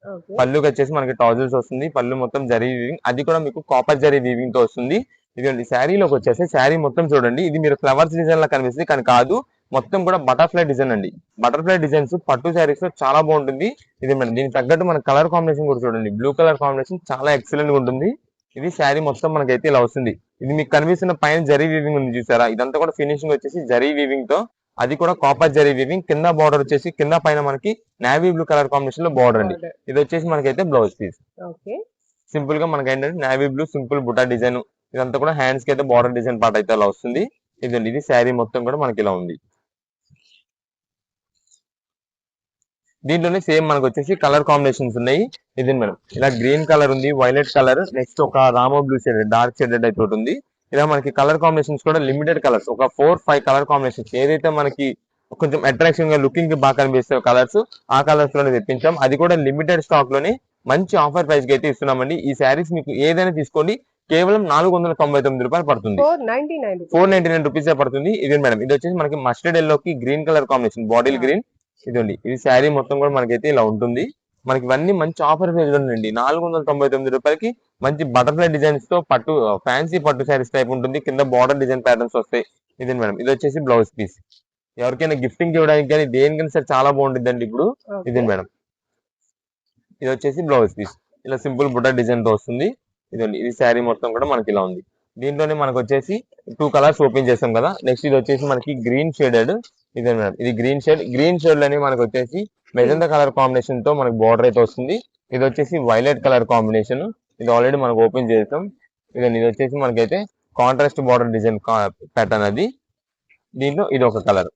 C: ఓకే
B: పళ్ళుకి వచ్చేసి మనకి టాజిల్స్ వస్తుంది. పళ్ళు మొత్తం జరీ వీవింగ్, అది కూడా మీకు కాపర్ జరీ వీవింగ్ తో వస్తుంది. ఇదిగోండి, శారీలోకి వచ్చేసి శారీ మొత్తం చూడండి, ఇది మీరు ఫ్లవర్స్ డిజైన్ లా కనిపిస్తుంది కానీ కాదు, మొత్తం కూడా బటర్ఫ్లై డిజైన్ అండి. బటర్ఫ్లై డిజైన్స్ పట్టు శారీస్ లో చాలా బాగుంటుంది. ఇది మేడం, దీనికి తగ్గట్టు మన కలర్ కాంబినేషన్ కూడా చూడండి, బ్లూ కలర్ కాంబినేషన్ చాలా ఎక్సలెంట్ గా ఉంటుంది. ఇది శారీ మొత్తం మనకైతే ఇలా వస్తుంది. ఇది మీకు కనిపిస్తున్న పైన జరీ వీవింగ్ ఉంది చూసారా, ఇదంతా కూడా ఫినిషింగ్ వచ్చేసి జరీ వీవింగ్ తో, అది కూడా కాపర్ జరీ వీవింగ్. కింద బార్డర్ వచ్చేసి కింద పైన మనకి నావీ బ్లూ కలర్ కాంబినేషన్ లో బార్డర్ అండి.
C: బార్డర్
B: ఇది వచ్చేసి మనకైతే బ్లౌజ్ పీస్.
C: ఓకే
B: సింపుల్ గా మనకి ఏంటంటే నావీ బ్లూ సింపుల్ బుటా డిజైన్. ఇదంతా కూడా హ్యాండ్స్ కి అయితే బార్డర్ డిజైన్ పార్ట్ అయితే అలా వస్తుంది. ఇదండి, ఇది శారీ మొత్తం కూడా మనకి ఇలా ఉంది. దీంట్లోనే సేమ్ మనకు వచ్చేసి కలర్ కాంబినేషన్స్ ఉన్నాయి. ఇది మేడం, ఇలా గ్రీన్ కలర్ ఉంది, వైలెట్ కలర్, నెక్స్ట్ ఒక రామో బ్లూ షేడ్ డార్క్ షేడెడ్ అయితే ఒకటి ఉంది. ఇలా మనకి కలర్ కాంబినేషన్స్ కూడా లిమిటెడ్ కలర్స్, ఒక 4-5 కలర్ కాంబినేషన్స్ ఏదైతే మనకి కొంచెం అట్రాక్షన్ గా లుకింగ్ కి బాగా కనిపిస్తే కలర్స్, ఆ కలర్స్ లోనే తెప్పించాం. అది కూడా లిమిటెడ్ స్టాక్ లోనే మంచి ఆఫర్ ప్రైస్ కి అయితే ఇస్తున్నామండి. ఈ శారీస్ మీకు ఏదైనా తీసుకోండి, కేవలం 499 రూపాయలు పడుతుంది.
C: 499
B: 499 రూపీసే పడుతుంది. ఇది మేడం, ఇది వచ్చేసి మనకి మస్టర్డ్ ఎల్లో కి green colour combination, bottle green. ఇదండి, ఇది శారీ మొత్తం కూడా మనకైతే ఇలా ఉంటుంది. మనకి ఇవన్నీ మంచి ఆఫర్ ప్రైస్ ఉందండి. 499 రూపాయలకి మంచి బటర్ఫ్లై డిజైన్స్ తో పట్టు ఫ్యాన్సీ పట్టు శారీస్ టైప్ ఉంటుంది. కింద బార్డర్ డిజైన్ ప్యాటర్న్స్ వస్తాయి. ఇది మేడం, ఇది వచ్చేసి బ్లౌజ్ పీస్. ఎవరికైనా గిఫ్టింగ్ ఇవ్వడానికి కానీ దేనికైనా సరే చాలా బాగుంటుందండి. ఇప్పుడు ఇది మేడం, ఇది వచ్చేసి బ్లౌజ్ పీస్, ఇలా సింపుల్ బుట్ట డిజైన్ తో వస్తుంది. ఇదండి, ఇది శారీ మొత్తం కూడా మనకి ఇలా ఉంది. దీంట్లోనే మనకు వచ్చేసి 2 కలర్స్ ఓపెన్ చేస్తాం కదా. నెక్స్ట్ ఇది వచ్చేసి మనకి గ్రీన్ షేడెడ్. ఇదే మేడం, ఇది గ్రీన్ షేడ్. గ్రీన్ షేడ్ లోనే మనకు వచ్చేసి మెజంతా కలర్ కాంబినేషన్ తో మనకి బార్డర్ అయితే వస్తుంది. ఇది వచ్చేసి వైలెట్ కలర్ కాంబినేషన్, ఇది ఆల్రెడీ మనకు ఓపెన్ చేస్తాం. ఇదండి, ఇది వచ్చేసి మనకైతే కాంట్రాస్ట్ బార్డర్ డిజైన్ ప్యాటర్న్ అది. దీంట్లో ఇది ఒక కలర్.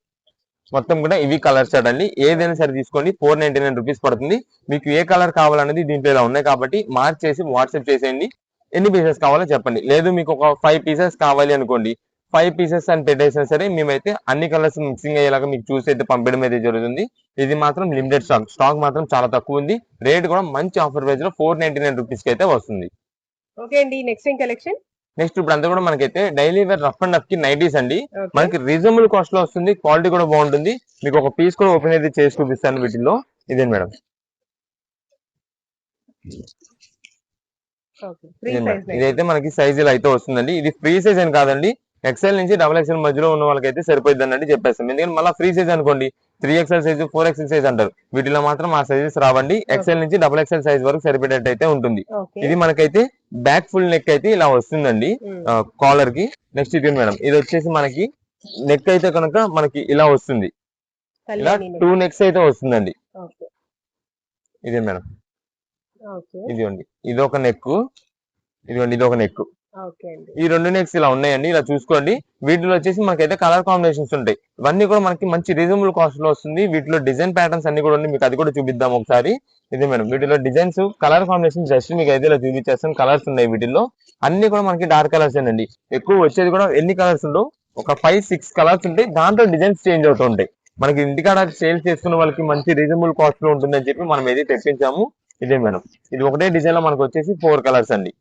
B: మొత్తం కూడా ఇవి కలర్స్ అండి. ఏదైనా సరే తీసుకోండి, 499 రూపీస్ పడుతుంది. మీకు ఏ కలర్ కావాలనేది దీంట్లో ఇలా ఉన్నాయి కాబట్టి మార్క్ చేసి వాట్సాప్ చేసేయండి. ఎన్ని పీసెస్ కావాలో చెప్పండి. లేదు మీకు ఒక 5 పీసెస్ కావాలి అనుకోండి, 5 పీసెస్ అని పెట్టేసినా సరే మేమైతే అన్ని కలర్స్ మిక్సింగ్ అయ్యేలాగా మీకు చూసి అయితే పంపడం అయితే జరుగుతుంది. ఇది మాత్రం లిమిటెడ్ స్టాక్ మాత్రం చాలా తక్కువ ఉంది. రేట్ కూడా మంచి ఆఫర్ ప్రైస్ లో 499 రూపీస్ కి అయితే వస్తుంది.
C: ఓకే అండి. నెక్స్ట్ ఏం కలెక్షన్?
B: నెక్స్ట్ ఇప్పుడు అంతా కూడా మనకైతే daily wear rough and rough కి నైటీస్ అండి.
C: ఓకే
B: మనకి రీజనబుల్ కాస్ట్ లో వస్తుంది, క్వాలిటీ కూడా బాగుంటుంది. మీకు ఒక పీస్ కూడా ఓపెన్ అయితే చేసి చూపిస్తాను వీటిలో. ఇదే మేడం,
C: ఓకే ఫ్రీ
B: ఇదే మేడం,
C: సైజ్
B: ఇదైతే మనకి సైజ్ ఇలా అయితే వస్తుందండి. ఇది ఫ్రీ సైజ్ అని కాదండి, XL నుంచి XXL మధ్యలో ఉన్న వాళ్ళకైతే సరిపోయింది అన్నట్టు చెప్పేస్తాం. ఎందుకంటే మళ్ళీ ఫ్రీ సైజ్ అనుకోండి 3XL సైజ్ 4XL సైజ్ అంటారు. వీటిలో మాత్రం ఆ సైజెస్ రావండి. XL నుంచి XXL సైజ్ వరకు సరిపోయేటట్టు అయితే ఉంటుంది.
C: ఓకే
B: ఇది మనకైతే బ్యాక్ ఫుల్ నెక్ అయితే ఇలా వస్తుందండి కాలర్ కి. నెక్స్ట్ ఇది మేడం, ఇది వచ్చేసి మనకి నెక్ అయితే కనుక మనకి ఇలా వస్తుంది. ఇలా
C: కళ్యాణి
B: 2 నెక్స్ అయితే వస్తుందండి.
C: ఓకే
B: ఇదే మేడం,
C: ఓకే
B: ఇదిగోండి, ఇది ఒక నెక్, ఇదిగోండి, ఇది ఒక నెక్.
C: ఓకే అండి.
B: ఈ 2 నెక్స్ ఇలా ఉన్నాయండి, ఇలా చూసుకోండి. వీటిలో వచ్చేసి మనకైతే కలర్ కాంబినేషన్స్ ఉంటాయి. ఇవన్నీ కూడా మనకి మంచి రీజనబుల్ కాస్ట్ లో వస్తుంది. వీటిలో డిజైన్ ప్యాటర్న్స్ అన్ని కూడా ఉన్నాయి, మీకు అది కూడా చూపిద్దాం ఒకసారి. ఇదే మేడం, వీటిలో డిజైన్స్ కలర్ కాంబినేషన్ జస్ట్ మీకు అయితే ఇలా చూపించేస్తాను. కలర్స్ ఉన్నాయి వీటిల్లో, అన్ని కూడా మనకి డార్క్ కలర్స్ అండి. ఎక్కువ వచ్చేది కూడా ఎన్ని కలర్స్ ఉండవు, ఒక 5-6 కలర్స్ ఉంటాయి. దాంట్లో డిజైన్స్ చేంజ్ అవుతూ ఉంటాయి. మనకి ఇంటికాడ సేల్స్ చేసుకున్న వాళ్ళకి మంచి రీజనబుల్ కాస్ట్ లో ఉంటుందని చెప్పి మనం ఏది తెప్పించాము. ఇదే మేడం. ఇది ఒకటే డిజైన్ లో మనకు వచ్చేసి 4 కలర్స్ అండి.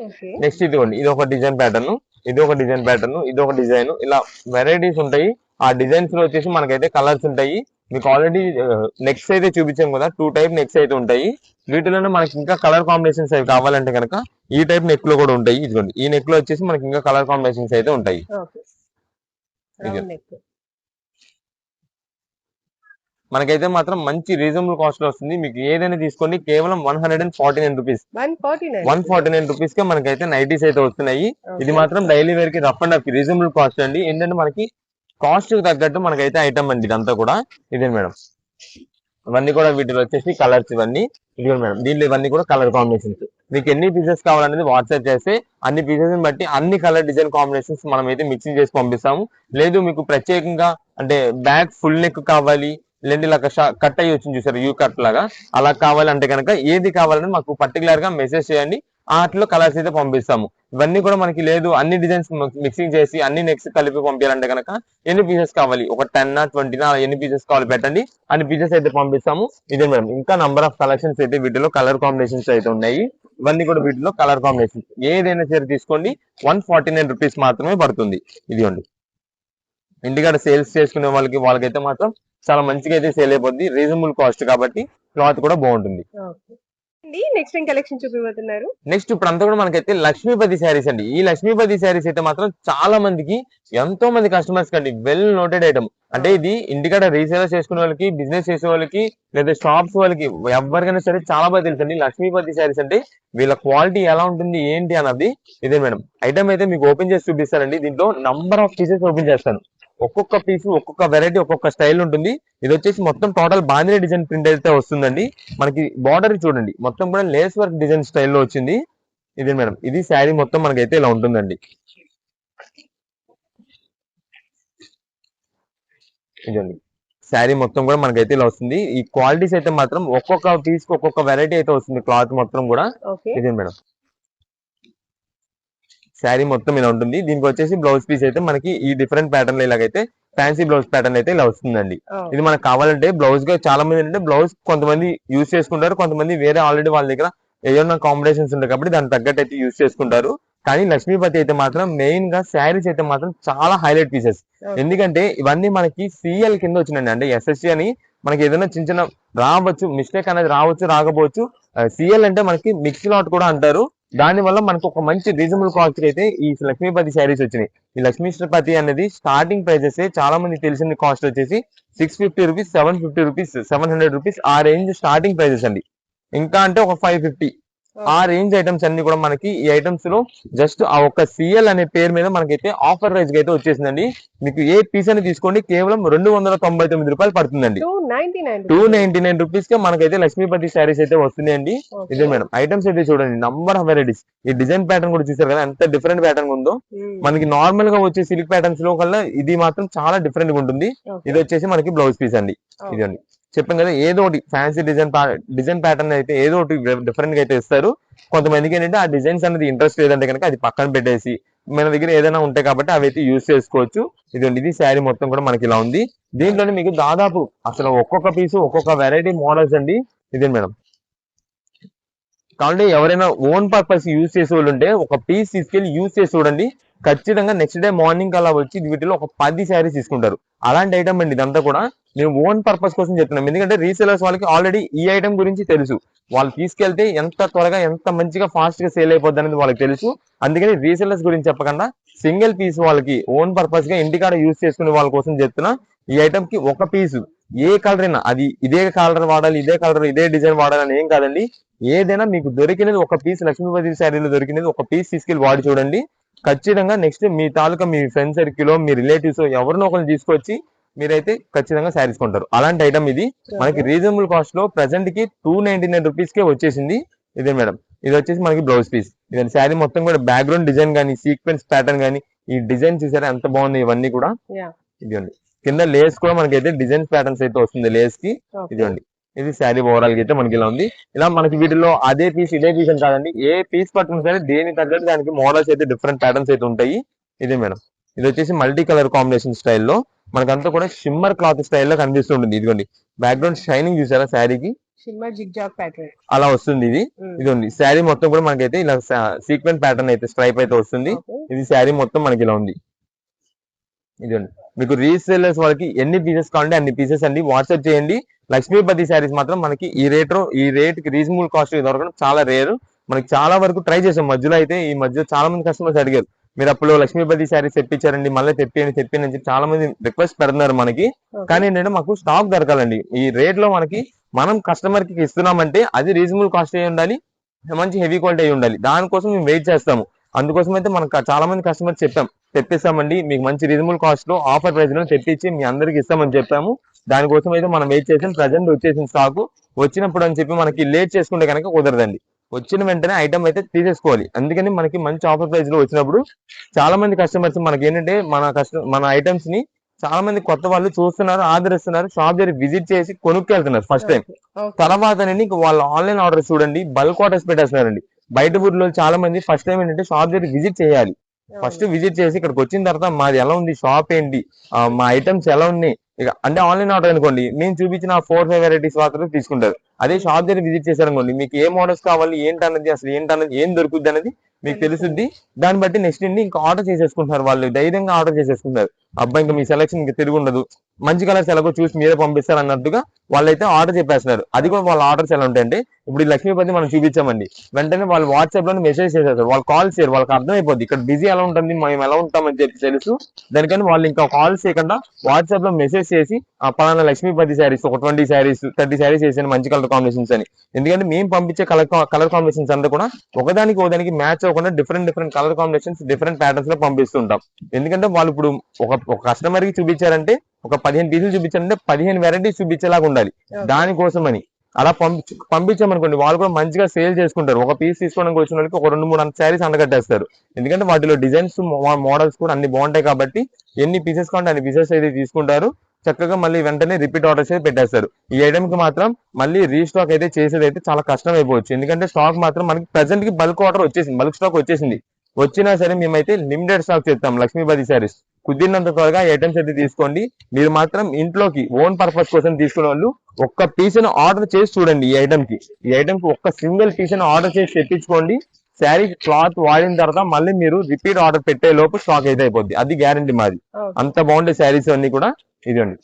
C: ఓకే.
B: నెక్స్ట్ ఇదిగోండి, ఇది ఒక డిజైన్ ప్యాటర్న్, ఇది ఒక డిజైన్ ప్యాటర్న్, ఇది ఒక డిజైన్, ఇలా వెరైటీస్ ఉంటాయి. ఆ డిజైన్స్ లో వచ్చేసి మనకైతే కలర్స్ ఉంటాయి. మీకు ఆల్రెడీ నెక్స్ట్ అయితే చూపించాం కదా, 2 టైప్ నెక్స్ అయితే ఉంటాయి. వీటిలోనే మనకి ఇంకా కలర్ కాంబినేషన్స్ అవి కావాలంటే కనుక ఈ టైప్ నెక్ లో కూడా ఉంటాయి. ఇదిగోండి, ఈ నెక్ లో వచ్చేసి మనకి ఇంకా కలర్ కాంబినేషన్స్ అయితే ఉంటాయి.
C: ఓకే.
B: ఇది
C: రౌండ్ నెక్.
B: మనకైతే మాత్రం మంచి రీజనబుల్ కాస్ట్ లో వస్తుంది. మీకు ఏదైనా తీసుకోండి, కేవలం 149 రూపీస్,
C: 149.
B: 149 రూపీస్ కే మనకైతే నైటీస్ అయితే వస్తున్నాయి. ఇది
C: ఓకే.
B: మాత్రం డైలీ వేర్ కి rough and rough reasonable cost అండి. ఏంటంటే మనకి కాస్ట్ కి తగ్గట్టు మనకైతే ఐటమ్ అండి ఇదంతా కూడా. ఇదే మేడం, ఇవన్నీ కూడా వీటిలో వచ్చేసి కలర్స్ ఇవన్నీ. ఇదిగో మేడం, దీంట్లో ఇవన్నీ కూడా కలర్ కాంబినేషన్స్. మీకు ఎన్ని పీసెస్ కావాలనేది వాట్సాప్ చేస్తే అన్ని పీసెస్ బట్టి అన్ని కలర్ డిజైన్ కాంబినేషన్స్ మనం అయితే మిక్సింగ్ చేసి పంపిస్తాము. లేదు మీకు ప్రత్యేకంగా అంటే బ్యాక్ ఫుల్ నెక్ కావాలి, లేదంటే ఇలా కట్ అయ్యి వచ్చింది చూసారు యూ కట్ లాగా, అలా కావాలంటే కనుక ఏది కావాలని మాకు పర్టికులర్ గా మెసేజ్ చేయండి. వాటిలో కలర్స్ అయితే పంపిస్తాము. ఇవన్నీ కూడా మనకి లేదు అన్ని డిజైన్స్ మిక్సింగ్ చేసి అన్ని నెక్స్ట్ కలిపి పంపించాలంటే కనుక ఎన్ని పీసెస్ కావాలి, ఒక 10 20 ఎన్ని పీసెస్ కావాలి పెట్టండి, అన్ని పీసెస్ అయితే పంపిస్తాము. ఇదే మేడం, ఇంకా నంబర్ ఆఫ్ కలెక్షన్స్ అయితే వీటిలో కలర్ కాంబినేషన్స్ అయితే ఉన్నాయి. ఇవన్నీ కూడా వీటిలో కలర్ కాంబినేషన్స్. ఏదైనా సరే తీసుకోండి, 149 రూపీస్ మాత్రమే పడుతుంది. ఇదిగోండి, ఇంటికాడ సేల్స్ చేసుకునే వాళ్ళకైతే మాత్రం చాలా మంచిగా అయితే సేల్ అయిపోద్ది. రీజనబుల్ కాస్ట్ కాబట్టి క్లాత్ కూడా బాగుంటుంది.
C: ఓకే అండి. నెక్స్ట్ ఏం కలెక్షన్ చూపిపోతున్నారు?
B: నెక్స్ట్ ఇప్పుడు అంతా కూడా మనకైతే లక్ష్మీపతి శారీస్ అండి. ఈ లక్ష్మీపతి శారీస్ అయితే మాత్రం చాలా మందికి, ఎంతో మంది కస్టమర్స్ కండి వెల్ నోటెడ్ ఐటమ్. అంటే ఇది ఇంటికాడ రీసేల్ చేసుకునే వాళ్ళకి, బిజినెస్ చేసే వాళ్ళకి, లేదా షాప్స్ వాళ్ళకి, ఎవరికైనా సరే చాలా బాగా తెలుసండి లక్ష్మీపతి శారీస్ అంటే. వీళ్ళ క్వాలిటీ ఎలా ఉంటుంది ఏంటి అన్నది ఇదే మేడం. ఐటమ్ అయితే మీకు ఓపెన్ చేసి చూపిస్తానండి. దీంట్లో నంబర్ ఆఫ్ పీసెస్ ఓపెన్ చేస్తాను. ఒక్కొక్క పీస్ ఒక్కొక్క వెరైటీ ఒక్కొక్క స్టైల్ ఉంటుంది. ఇది వచ్చేసి మొత్తం టోటల్ బాందిని డిజైన్ ప్రింట్ అయితే వస్తుందండి. మనకి బార్డర్ చూడండి, మొత్తం కూడా లేస్ వర్క్ డిజైన్ స్టైల్లో వచ్చింది. ఇది మేడం, ఇది శారీ మొత్తం మనకైతే ఇలా ఉంటుందండి. ఇదండి, శారీ మొత్తం కూడా మనకైతే ఇలా వస్తుంది. ఈ క్వాలిటీస్ అయితే మాత్రం ఒక్కొక్క పీస్ కి ఒక్కొక్క వెరైటీ అయితే వస్తుంది. క్లాత్ మొత్తం కూడా ఇదే మేడం, శారీ మొత్తం ఇలా ఉంటుంది. దీనికి వచ్చేసి బ్లౌజ్ పీస్ అయితే మనకి ఈ డిఫరెంట్ ప్యాటర్న్ లో ఇలాగైతే ఫ్యాన్సీ బ్లౌజ్ ప్యాటర్న్ అయితే ఇలా వస్తుందండి. ఇది మనకు కావాలంటే బ్లౌజ్ గా చాలా మంది అంటే బ్లౌజ్ కొంతమంది యూజ్ చేసుకుంటారు, కొంతమంది వేరే ఆల్రెడీ వాళ్ళ దగ్గర ఏదైనా కాంబినేషన్స్ ఉంటాయి కాబట్టి దాని తగ్గట్టు అయితే యూజ్ చేసుకుంటారు. కానీ లక్ష్మీపతి అయితే మాత్రం మెయిన్ గా శారీస్ అయితే మాత్రం చాలా హైలైట్ పీసెస్. ఎందుకంటే ఇవన్నీ మనకి సిఎల్ కింద వచ్చినండి. అంటే ఎస్ఎస్సి అని మనకి ఏదైనా చిన్న చిన్న రావచ్చు, మిస్టేక్ అనేది రావచ్చు రాకపోవచ్చు. సిఎల్ అంటే మనకి మిక్స్ లాట్ కూడా అంటారు. దాని వల్ల మనకు ఒక మంచి రీజనబుల్ కాస్ట్ అయితే ఈ లక్ష్మీపతి శారీస్ వచ్చినాయి. ఈ లక్ష్మీపతి అనేది స్టార్టింగ్ ప్రైజెస్ చాలా మంది తెలిసిన కాస్ట్ వచ్చేసి 650 రూపీస్, 750 రూపీస్, 700 రూపీస్ ఆ రేంజ్ స్టార్టింగ్ ప్రైజెస్ అండి. ఇంకా అంటే ఒక 550 ఆ రేంజ్ ఐటమ్స్ అన్ని కూడా మనకి ఈ ఐటమ్స్ లో జస్ట్ ఆ ఒక్క సిఎల్ అనే పేరు మీద మనకైతే ఆఫర్ ప్రైస్ అయితే వచ్చేసిందండి. మీకు ఏ పీస్ అని తీసుకోండి, కేవలం 299 రూపాయలు పడుతుందండి. 299 రూపీస్ కే మనకైతే లక్ష్మీపతి శారీస్ అయితే వస్తున్నాయండి. ఇదే మేడం, ఐటమ్స్ అయితే చూడండి, నంబర్ ఆఫ్ వెరైటీస్. ఈ డిజైన్ ప్యాటర్న్ కూడా చూసారు కదా ఎంత డిఫరెంట్ ప్యాటర్న్ ఉందో. మనకి నార్మల్ గా వచ్చే సిల్క్ ప్యాటర్న్స్ లో కల్లా ఇది మాత్రం చాలా డిఫరెంట్ గా ఉంటుంది. ఇది వచ్చేసి మనకి బ్లౌజ్ పీస్ అండి. ఇదండి, చెప్పాం కదా ఏదో ఒకటి ఫ్యాన్సీ డిజైన్ ప్యాటర్న్ అయితే ఏదో ఒకటి డిఫరెంట్ గా అయితే ఇస్తారు. కొంతమందికి ఏంటంటే ఆ డిజైన్స్ అనేది ఇంట్రెస్ట్ లేదంటే కనుక అది పక్కన పెట్టేసి మన దగ్గర ఏదైనా ఉంటాయి కాబట్టి అవి అయితే యూజ్ చేసుకోవచ్చు. ఇది శారీ మొత్తం కూడా మనకి ఇలా ఉంది. దీంట్లోనే మీకు దాదాపు అసలు ఒక్కొక్క పీసు ఒక్కొక్క వెరైటీ మోడల్స్ అండి. ఇదే మేడం, కాబట్టి ఎవరైనా ఓన్ పర్పస్ యూజ్ చేసే వాళ్ళు ఉంటే ఒక పీస్ తీసుకెళ్లి యూజ్ చేసి చూడండి. ఖచ్చితంగా నెక్స్ట్ డే మార్నింగ్ అలా వచ్చి వీటిలో ఒక 10 శారీస్ తీసుకుంటారు. అలాంటి ఐటమ్ అండి ఇదంతా కూడా. మేము ఓన్ పర్పస్ కోసం చెప్తున్నాం, ఎందుకంటే రీసేలర్స్ వాళ్ళకి ఆల్రెడీ ఈ ఐటమ్ గురించి తెలుసు. వాళ్ళు తీసుకెళ్తే ఎంత త్వరగా ఎంత మంచిగా ఫాస్ట్ గా సేల్ అయిపోద్ది అనేది వాళ్ళకి తెలుసు. అందుకని రీసేలర్స్ గురించి చెప్పకుండా సింగిల్ పీస్ వాళ్ళకి ఓన్ పర్పస్ గా ఇంటికాడ యూజ్ చేసుకునే వాళ్ళ కోసం చెప్తున్నా. ఈ ఐటమ్ కి ఒక పీసు ఏ కలర్ అయినా అది ఇదే కలర్ వాడాలి, ఇదే కలర్ ఇదే డిజైన్ వాడాలి అని ఏం కాదండి. ఏదైనా మీకు దొరికినది ఒక పీస్, లక్ష్మీపతి శారీలో దొరికినది ఒక పీస్ తీసుకెళ్లి వాడి చూడండి. ఖచ్చితంగా నెక్స్ట్ మీ తాలూకా మీ ఫ్రెండ్ సర్కిల్ మీ రిలేటివ్స్ ఎవరినో ఒకరిని తీసుకొచ్చి మీరైతే ఖచ్చితంగా శారీస్ కొంటారు. అలాంటి ఐటమ్ ఇది మనకి రీజనబుల్ కాస్ట్ లో ప్రెసెంట్ కి 299 రూపీస్ కే వచ్చేసింది. ఇదే మేడం, ఇది వచ్చేసి మనకి బ్లౌజ్ పీస్. ఇదే శారీ మొత్తం కూడా బ్యాక్గ్రౌండ్ డిజైన్ గానీ సీక్వెన్స్ ప్యాటర్న్ గానీ ఈ డిజైన్ చూసారా ఎంత బాగుంది. ఇవన్నీ కూడా ఇదిగోండి, కింద లేస్ కూడా మనకైతే డిజైన్ ప్యాటర్న్స్ అయితే వస్తుంది లేస్ కి. ఇదిగోండి, ఇది శారీ ఓవరాల్ గా అయితే మనకి ఇలా ఉంది. ఇలా మనకి వీటిలో అదే పీస్ ఇదే పీస్ అని కాదండి, ఏ పీస్ పట్టుకున్నా సరే దేని తగ్గట్టు దానికి మోడల్స్ అయితే డిఫరెంట్ ప్యాటర్న్స్ అయితే ఉంటాయి. ఇదే మేడం, ఇది వచ్చేసి మల్టీ కలర్ కాంబినేషన్ స్టైల్లో మనకంతా కూడా షిమ్మర్ క్లాత్ స్టైల్లో కనిపిస్తుంటుంది. ఇదిగోండి, బ్యాక్గ్రౌండ్ షైనింగ్ చూసారా శారీకి
C: షిమ్మర్ జిగ్జాగ్ ప్యాటర్న్.
B: అలా వస్తుంది. ఇది ఉంది శారీ మొత్తం కూడా మనకైతే ఇలా సీక్వెన్స్ ప్యాటర్న్ అయితే స్ట్రైప్ అయితే వస్తుంది. ఇది శారీ మొత్తం మనకి ఇలా ఉంది. ఇదండి మీకు రీసేలర్స్ వాళ్ళకి ఎన్ని పీసెస్ కావాలంటే అన్ని పీసెస్ అండి వాట్సాప్ చేయండి. లక్ష్మీపతి శారీస్ మాత్రం మనకి ఈ రేట్ కి రీజనబుల్ కాస్ట్ దొరకడం చాలా రేర్. మనకి చాలా వరకు ట్రై చేసాం మధ్యలో అయితే. ఈ మధ్య చాలా మంది కస్టమర్స్ అడిగారు మీరు అప్పుడు లక్ష్మీపతి శారీస్ తెప్పించారండి మళ్ళీ తెప్పియండి అని చెప్పి చాలా మంది రిక్వెస్ట్ పెడుతున్నారు మనకి. కానీ ఏంటంటే మాకు స్టాక్ దొరకాలండి. ఈ రేట్ లో మనకి మనం కస్టమర్ కి ఇస్తున్నామంటే అది రీజనబుల్ కాస్ట్ అయి ఉండాలి, మంచి హెవీ క్వాలిటీ అయి ఉండాలి. దానికోసం మేము వెయిట్ చేస్తాము. అందుకోసం అయితే మనకు చాలా మంది కస్టమర్స్ చెప్పాం తెప్పిస్తామండి మీకు మంచి రీజనబుల్ కాస్ట్ లో ఆఫర్ ప్రైస్ లో తెప్పించి మీ అందరికి ఇస్తామని చెప్పాము. దానికోసం అయితే మనం వెయిట్ చేసాం. ప్రజెంట్ వచ్చేసిన స్టాక్ వచ్చినప్పుడు అని చెప్పి మనకి లేట్ చేసుకుంటే కనుక కుదరదండి. వచ్చిన వెంటనే ఐటమ్ అయితే తీసేసుకోవాలి. అందుకని మనకి మంచి ఆఫర్ ప్రైస్ లో వచ్చినప్పుడు చాలా మంది కస్టమర్స్ మనకి ఏంటంటే మన ఐటమ్స్ ని చాలా మంది కొత్త వాళ్ళు చూస్తున్నారు, ఆదరిస్తున్నారు, షాప్ దగ్గర విజిట్ చేసి కొనుక్కెళ్తున్నారు ఫస్ట్ టైం. తర్వాత వాళ్ళు ఆన్లైన్ ఆర్డర్ చూడండి బల్క్ ఆర్డర్స్ పెట్టేస్తున్నారండి. బయట ఊర్లో చాలా మంది ఫస్ట్ టైం ఏంటంటే షాప్ దగ్గర విజిట్ చేయాలి. ఫస్ట్ విజిట్ చేసి ఇక్కడికి వచ్చిన తర్వాత మాది ఎలా ఉంది, షాప్ ఏంటి, మా ఐటమ్స్ ఎలా ఉన్నాయి. ఇక అంటే ఆన్లైన్ ఆర్డర్ అనుకోండి నేను చూపించిన 4-5 వెరైటీస్ మాత్రం తీసుకుంటారు. అదే షాప్ దగ్గర విజిట్ చేశారనుకోండి మీకు ఏ మోడల్స్ కావాలి ఏంటన్నది అసలు ఏంటన్నది ఏం దొరుకుద్ది అనేది మీకు తెలుసుద్ది. దాన్ని బట్టి నెక్స్ట్ ఇంకా ఆర్డర్ చేసేసుకుంటున్నారు. వాళ్ళు ధైర్యంగా ఆర్డర్ చేసేసుకుంటారు. అబ్బాయి ఇంకా మీ సెలక్షన్ ఇంకా తిరిగి ఉండదు, మంచి కలర్స్ ఎలాగో చూసి మీరే పంపిస్తారు అన్నట్టుగా వాళ్ళైతే ఆర్డర్ చెప్పేస్తున్నారు. అది కూడా వాళ్ళ ఆర్డర్స్ ఎలా ఉంటాయంటే ఇప్పుడు ఈ లక్ష్మీపతి మనం చూపించామండి వెంటనే వాళ్ళు వాట్సాప్ లో మెసేజ్ చేసేస్తారు. వాళ్ళు కాల్ చేయరు, వాళ్ళకి అర్థమైపోద్ది ఇక్కడ బిజీ ఎలా ఉంటుంది మేము ఎలా ఉంటామని చెప్పి తెలుసు. దానికని వాళ్ళు ఇంకా కాల్ చేయకుండా వాట్సాప్ లో మెసేజ్ చేసి పలానా లక్ష్మీపతి శారీస్ ఒక 20 శారీస్ 30 శారీస్ వేసాను మంచి కలర్ కాంబినేషన్స్ అని. ఎందుకంటే మేము పంపించే కలర్ కాంబినేషన్స్ అంతా కూడా ఒకదానికి మ్యాచ్ అవ్వకుండా different colour combinations different patterns లో పంపిస్తుంటాం. ఎందుకంటే వాళ్ళు ఇప్పుడు ఒక కస్టమర్ కి చూపించారంటే ఒక 15 పీసులు చూపించారంటే 15 వెరైటీస్ చూపించేలాగా ఉండాలి. దానికోసమని అలా పంపించామనుకోండి వాళ్ళు కూడా మంచిగా సేల్ చేసుకుంటారు. ఒక పీస్ తీసుకోవడానికి వచ్చిన వాళ్ళకి ఒక 2-3 శారీస్ అండగట్టేస్తారు. ఎందుకంటే వాటిలో డిజైన్స్ మోడల్స్ కూడా అన్ని బాగుంటాయి కాబట్టి ఎన్ని పీసెస్ కావాలంటే అన్ని పీసెస్ అయితే తీసుకుంటారు. చక్కగా మళ్ళీ వెంటనే రిపీట్ ఆర్డర్స్ అయితే పెట్టేస్తారు. ఈ ఐటమ్ కి మాత్రం మళ్ళీ రీస్టాక్ అయితే చేసేది అయితే చాలా కష్టం అయిపోవచ్చు. ఎందుకంటే స్టాక్ మాత్రం మనకి ప్రెసెంట్ కి బల్క్ ఆర్డర్ వచ్చేసింది, బల్క్ స్టాక్ వచ్చేసింది. వచ్చినా సరే మేమైతే లిమిటెడ్ స్టాక్ చేస్తాం. లక్ష్మీపతి శారీస్ కుదిరినంత త్వరగా ఐటమ్స్ అయితే తీసుకోండి. మీరు మాత్రం ఇంట్లోకి ఓన్ పర్పస్ కోసం తీసుకునే వాళ్ళు ఒక్క పీస్ ఆర్డర్ చేసి చూడండి. ఈ ఐటమ్ కి ఒక్క సింగిల్ పీస్ ఆర్డర్ చేసి తెప్పించుకోండి. శారీ క్లాత్ వాడిన తర్వాత మళ్ళీ మీరు రిపీట్ ఆర్డర్ పెట్టే లోపు స్టాక్ అయితే అయిపోద్ది. అది గ్యారంటీ మాది. అంత బాగుండే శారీస్ అన్ని కూడా ఇదండి.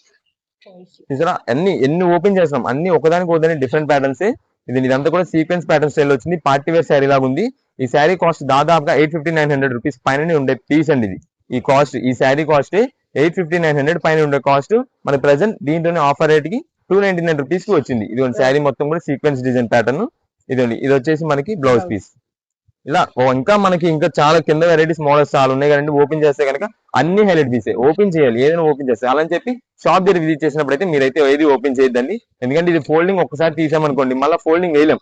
B: చూసారా ఎన్ని ఓపెన్ చేస్తాం అన్ని ఒకదానికి డిఫరెంట్ ప్యాటర్న్స్. ఇదంతా కూడా సీక్వెన్స్ ప్యాటర్న్ స్టైల్ వచ్చింది. పార్టీ వేర్ శారీ లాగా ఉంది. ఈ శారీ కాస్ట్ దాదాపుగా 850-900 రూపీస్ పైన ఉండే పీస్ అండి. ఈ శారీ కాస్ట్ 850-900 పైన ఉండే కాస్ట్ మన ప్రెసెంట్ దీంట్లోనే ఆఫర్ రేట్ కి 299 రూపీస్ కి వచ్చింది. ఇది శారీ మొత్తం కూడా సీక్వెన్స్ డిజైన్ ప్యాటర్న్. ఇది వచ్చేసి మనకి బ్లౌజ్ పీస్. ఇలా ఇంకా చాలా కింద వెరైటీస్ మోడల్స్ చాలా ఉన్నాయి కదండి. ఓపెన్ చేస్తే కనుక అన్ని హైలైట్ పీసే ఓపెన్ చేయాలి. ఏదైనా ఓపెన్ చేస్తే అలా అని చెప్పి షాప్ దగ్గర విజిట్ చేసినప్పుడు అయితే మీరైతే ఏది ఓపెన్ చేయొద్దండి. ఎందుకంటే ఇది ఫోల్డింగ్ ఒక్కసారి తీసామనుకోండి మళ్ళీ ఫోల్డింగ్ వేయలేం.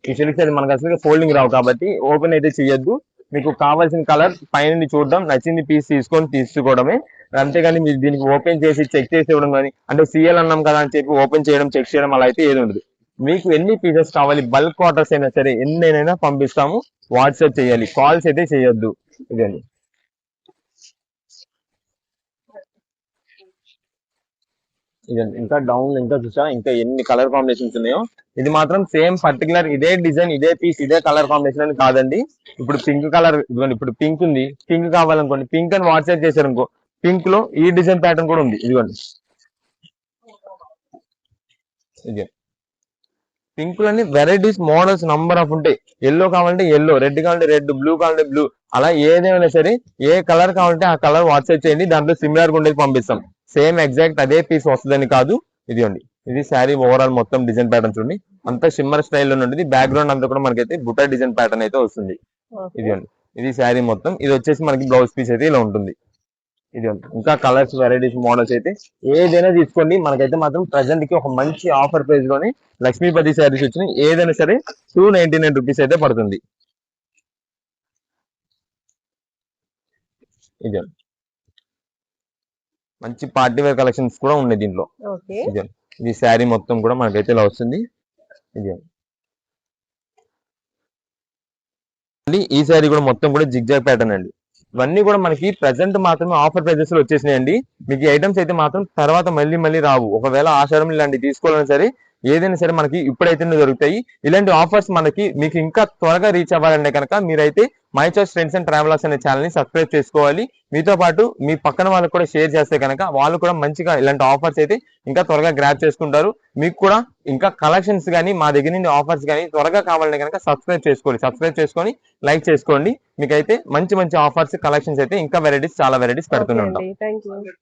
B: ఈ సిల్క్ శారీ మనకు అసలు ఫోల్డింగ్ రావు కాబట్టి ఓపెన్ అయితే చేయొద్దు. మీకు కావాల్సిన కలర్ పైన చూడడం నచ్చింది పీస్ తీసుకోవడమే. అంతేగాని మీరు దీనికి ఓపెన్ చేసి చెక్ చేసి ఇవ్వడం కానీ అంటే సీఎల్ అన్నాం కదా అని చెప్పి ఓపెన్ చేయడం చెక్ చేయడం అలా అయితే ఏది ఉండదు. మీకు ఎన్ని పీసెస్ కావాలి బల్క్ ఆర్డర్స్ అయినా సరే ఎన్నైనా పంపిస్తాము. వాట్సాప్ చేయాలి, కాల్స్ అయితే చేయొద్దు. ఇదండి ఇంకా డౌన్ ఇంకా చూసా ఇంకా ఎన్ని కలర్ కాంబినేషన్స్ ఉన్నాయో. ఇది మాత్రం సేమ్ పర్టికులర్ ఇదే డిజైన్ ఇదే పీస్ ఇదే కలర్ కాంబినేషన్ అని కాదండి. ఇప్పుడు పింక్ కలర్ ఇప్పుడు పింక్ ఉంది, పింక్ కావాలనుకోండి పింక్ అని వాట్సాప్ చేశారనుకో పింక్ లో ఈ డిజైన్ ప్యాటర్న్ కూడా ఉంది. ఇదిగోండి ఇది పింక్ లోని వెరైటీస్ మోడల్స్ నంబర్ ఆఫ్ ఉంటాయి. ఎల్లో కావాలంటే ఎల్లో, రెడ్ కావాలంటే రెడ్, బ్లూ కావాలంటే బ్లూ, అలా ఏదైనా సరే ఏ కలర్ కావాలంటే ఆ కలర్ వాట్సాప్ చేయండి. దాంట్లో సిమిలర్ గా ఉండేది పంపిస్తాం. సేమ్ ఎగ్జాక్ట్ అదే పీస్ వస్తుందని కాదు. ఇది శారీ ఓవరాల్ మొత్తం డిజైన్ ప్యాటర్న్స్ ఉంది. అంతా షిమ్మర్ స్టైల్లో ఉంటుంది. బ్యాక్గ్రౌండ్ అంతా కూడా మనకైతే బుటా డిజైన్ ప్యాటర్న్ అయితే వస్తుంది. ఇది శారీ మొత్తం. ఇది వచ్చేసి మనకి బ్లౌజ్ పీస్ అయితే ఇలా ఉంటుంది. ఇంకా కలర్స్ వెరైటీస్ మోడల్స్ అయితే ఏదైనా తీసుకోండి. మనకైతే మాత్రం ప్రెసెంట్ కి ఒక మంచి ఆఫర్ ప్రైస్ లోనే లక్ష్మీపతి శారీస్ వచ్చినాయి. ఏదైనా సరే 299 రూపీస్ అయితే పడుతుంది. మంచి పార్టీ వేర్ కలెక్షన్స్ కూడా ఉన్నాయి దీంట్లో. ఇది శారీ మొత్తం కూడా మనకైతే ఇలా వస్తుంది. ఈ శారీ కూడా మొత్తం కూడా జిగ్జాగ్ ప్యాటర్న్ అండి. ఇవన్నీ కూడా మనకి ప్రెసెంట్ మాత్రమే ఆఫర్ ప్రైజెస్ లో వచ్చేసినాయండి. మీకు ఈ ఐటమ్స్ అయితే మాత్రం తర్వాత మళ్ళీ రావు. ఒకవేళ ఆషాఢం ఇలాంటివి తీసుకోవాలని సరే ఏదైనా సరే మనకి ఇప్పుడైతే దొరుకుతాయి. ఇలాంటి ఆఫర్స్ మనకి మీకు ఇంకా త్వరగా రీచ్ అవ్వాలంటే కనుక మీరైతే my choice friends and travellers అనే ఛానల్ ని సబ్స్క్రైబ్ చేసుకోవాలి. మీతో పాటు మీ పక్కన వాళ్ళకి కూడా షేర్ చేస్తే కనుక వాళ్ళు కూడా మంచిగా ఇలాంటి ఆఫర్స్ అయితే ఇంకా త్వరగా గ్రాప్ చేసుకుంటారు. మీకు కూడా ఇంకా కలెక్షన్స్ కానీ మా దగ్గర నుండి ఆఫర్స్ కానీ త్వరగా కావాలంటే కనుక సబ్స్క్రైబ్ చేసుకోండి. సబ్స్క్రైబ్ చేసుకొని లైక్ చేసుకోండి. మీకైతే మంచి మంచి ఆఫర్స్ కలెక్షన్స్ అయితే ఇంకా చాలా వెరైటీస్ పెడుతూనే ఉంటాం.
C: Thank you.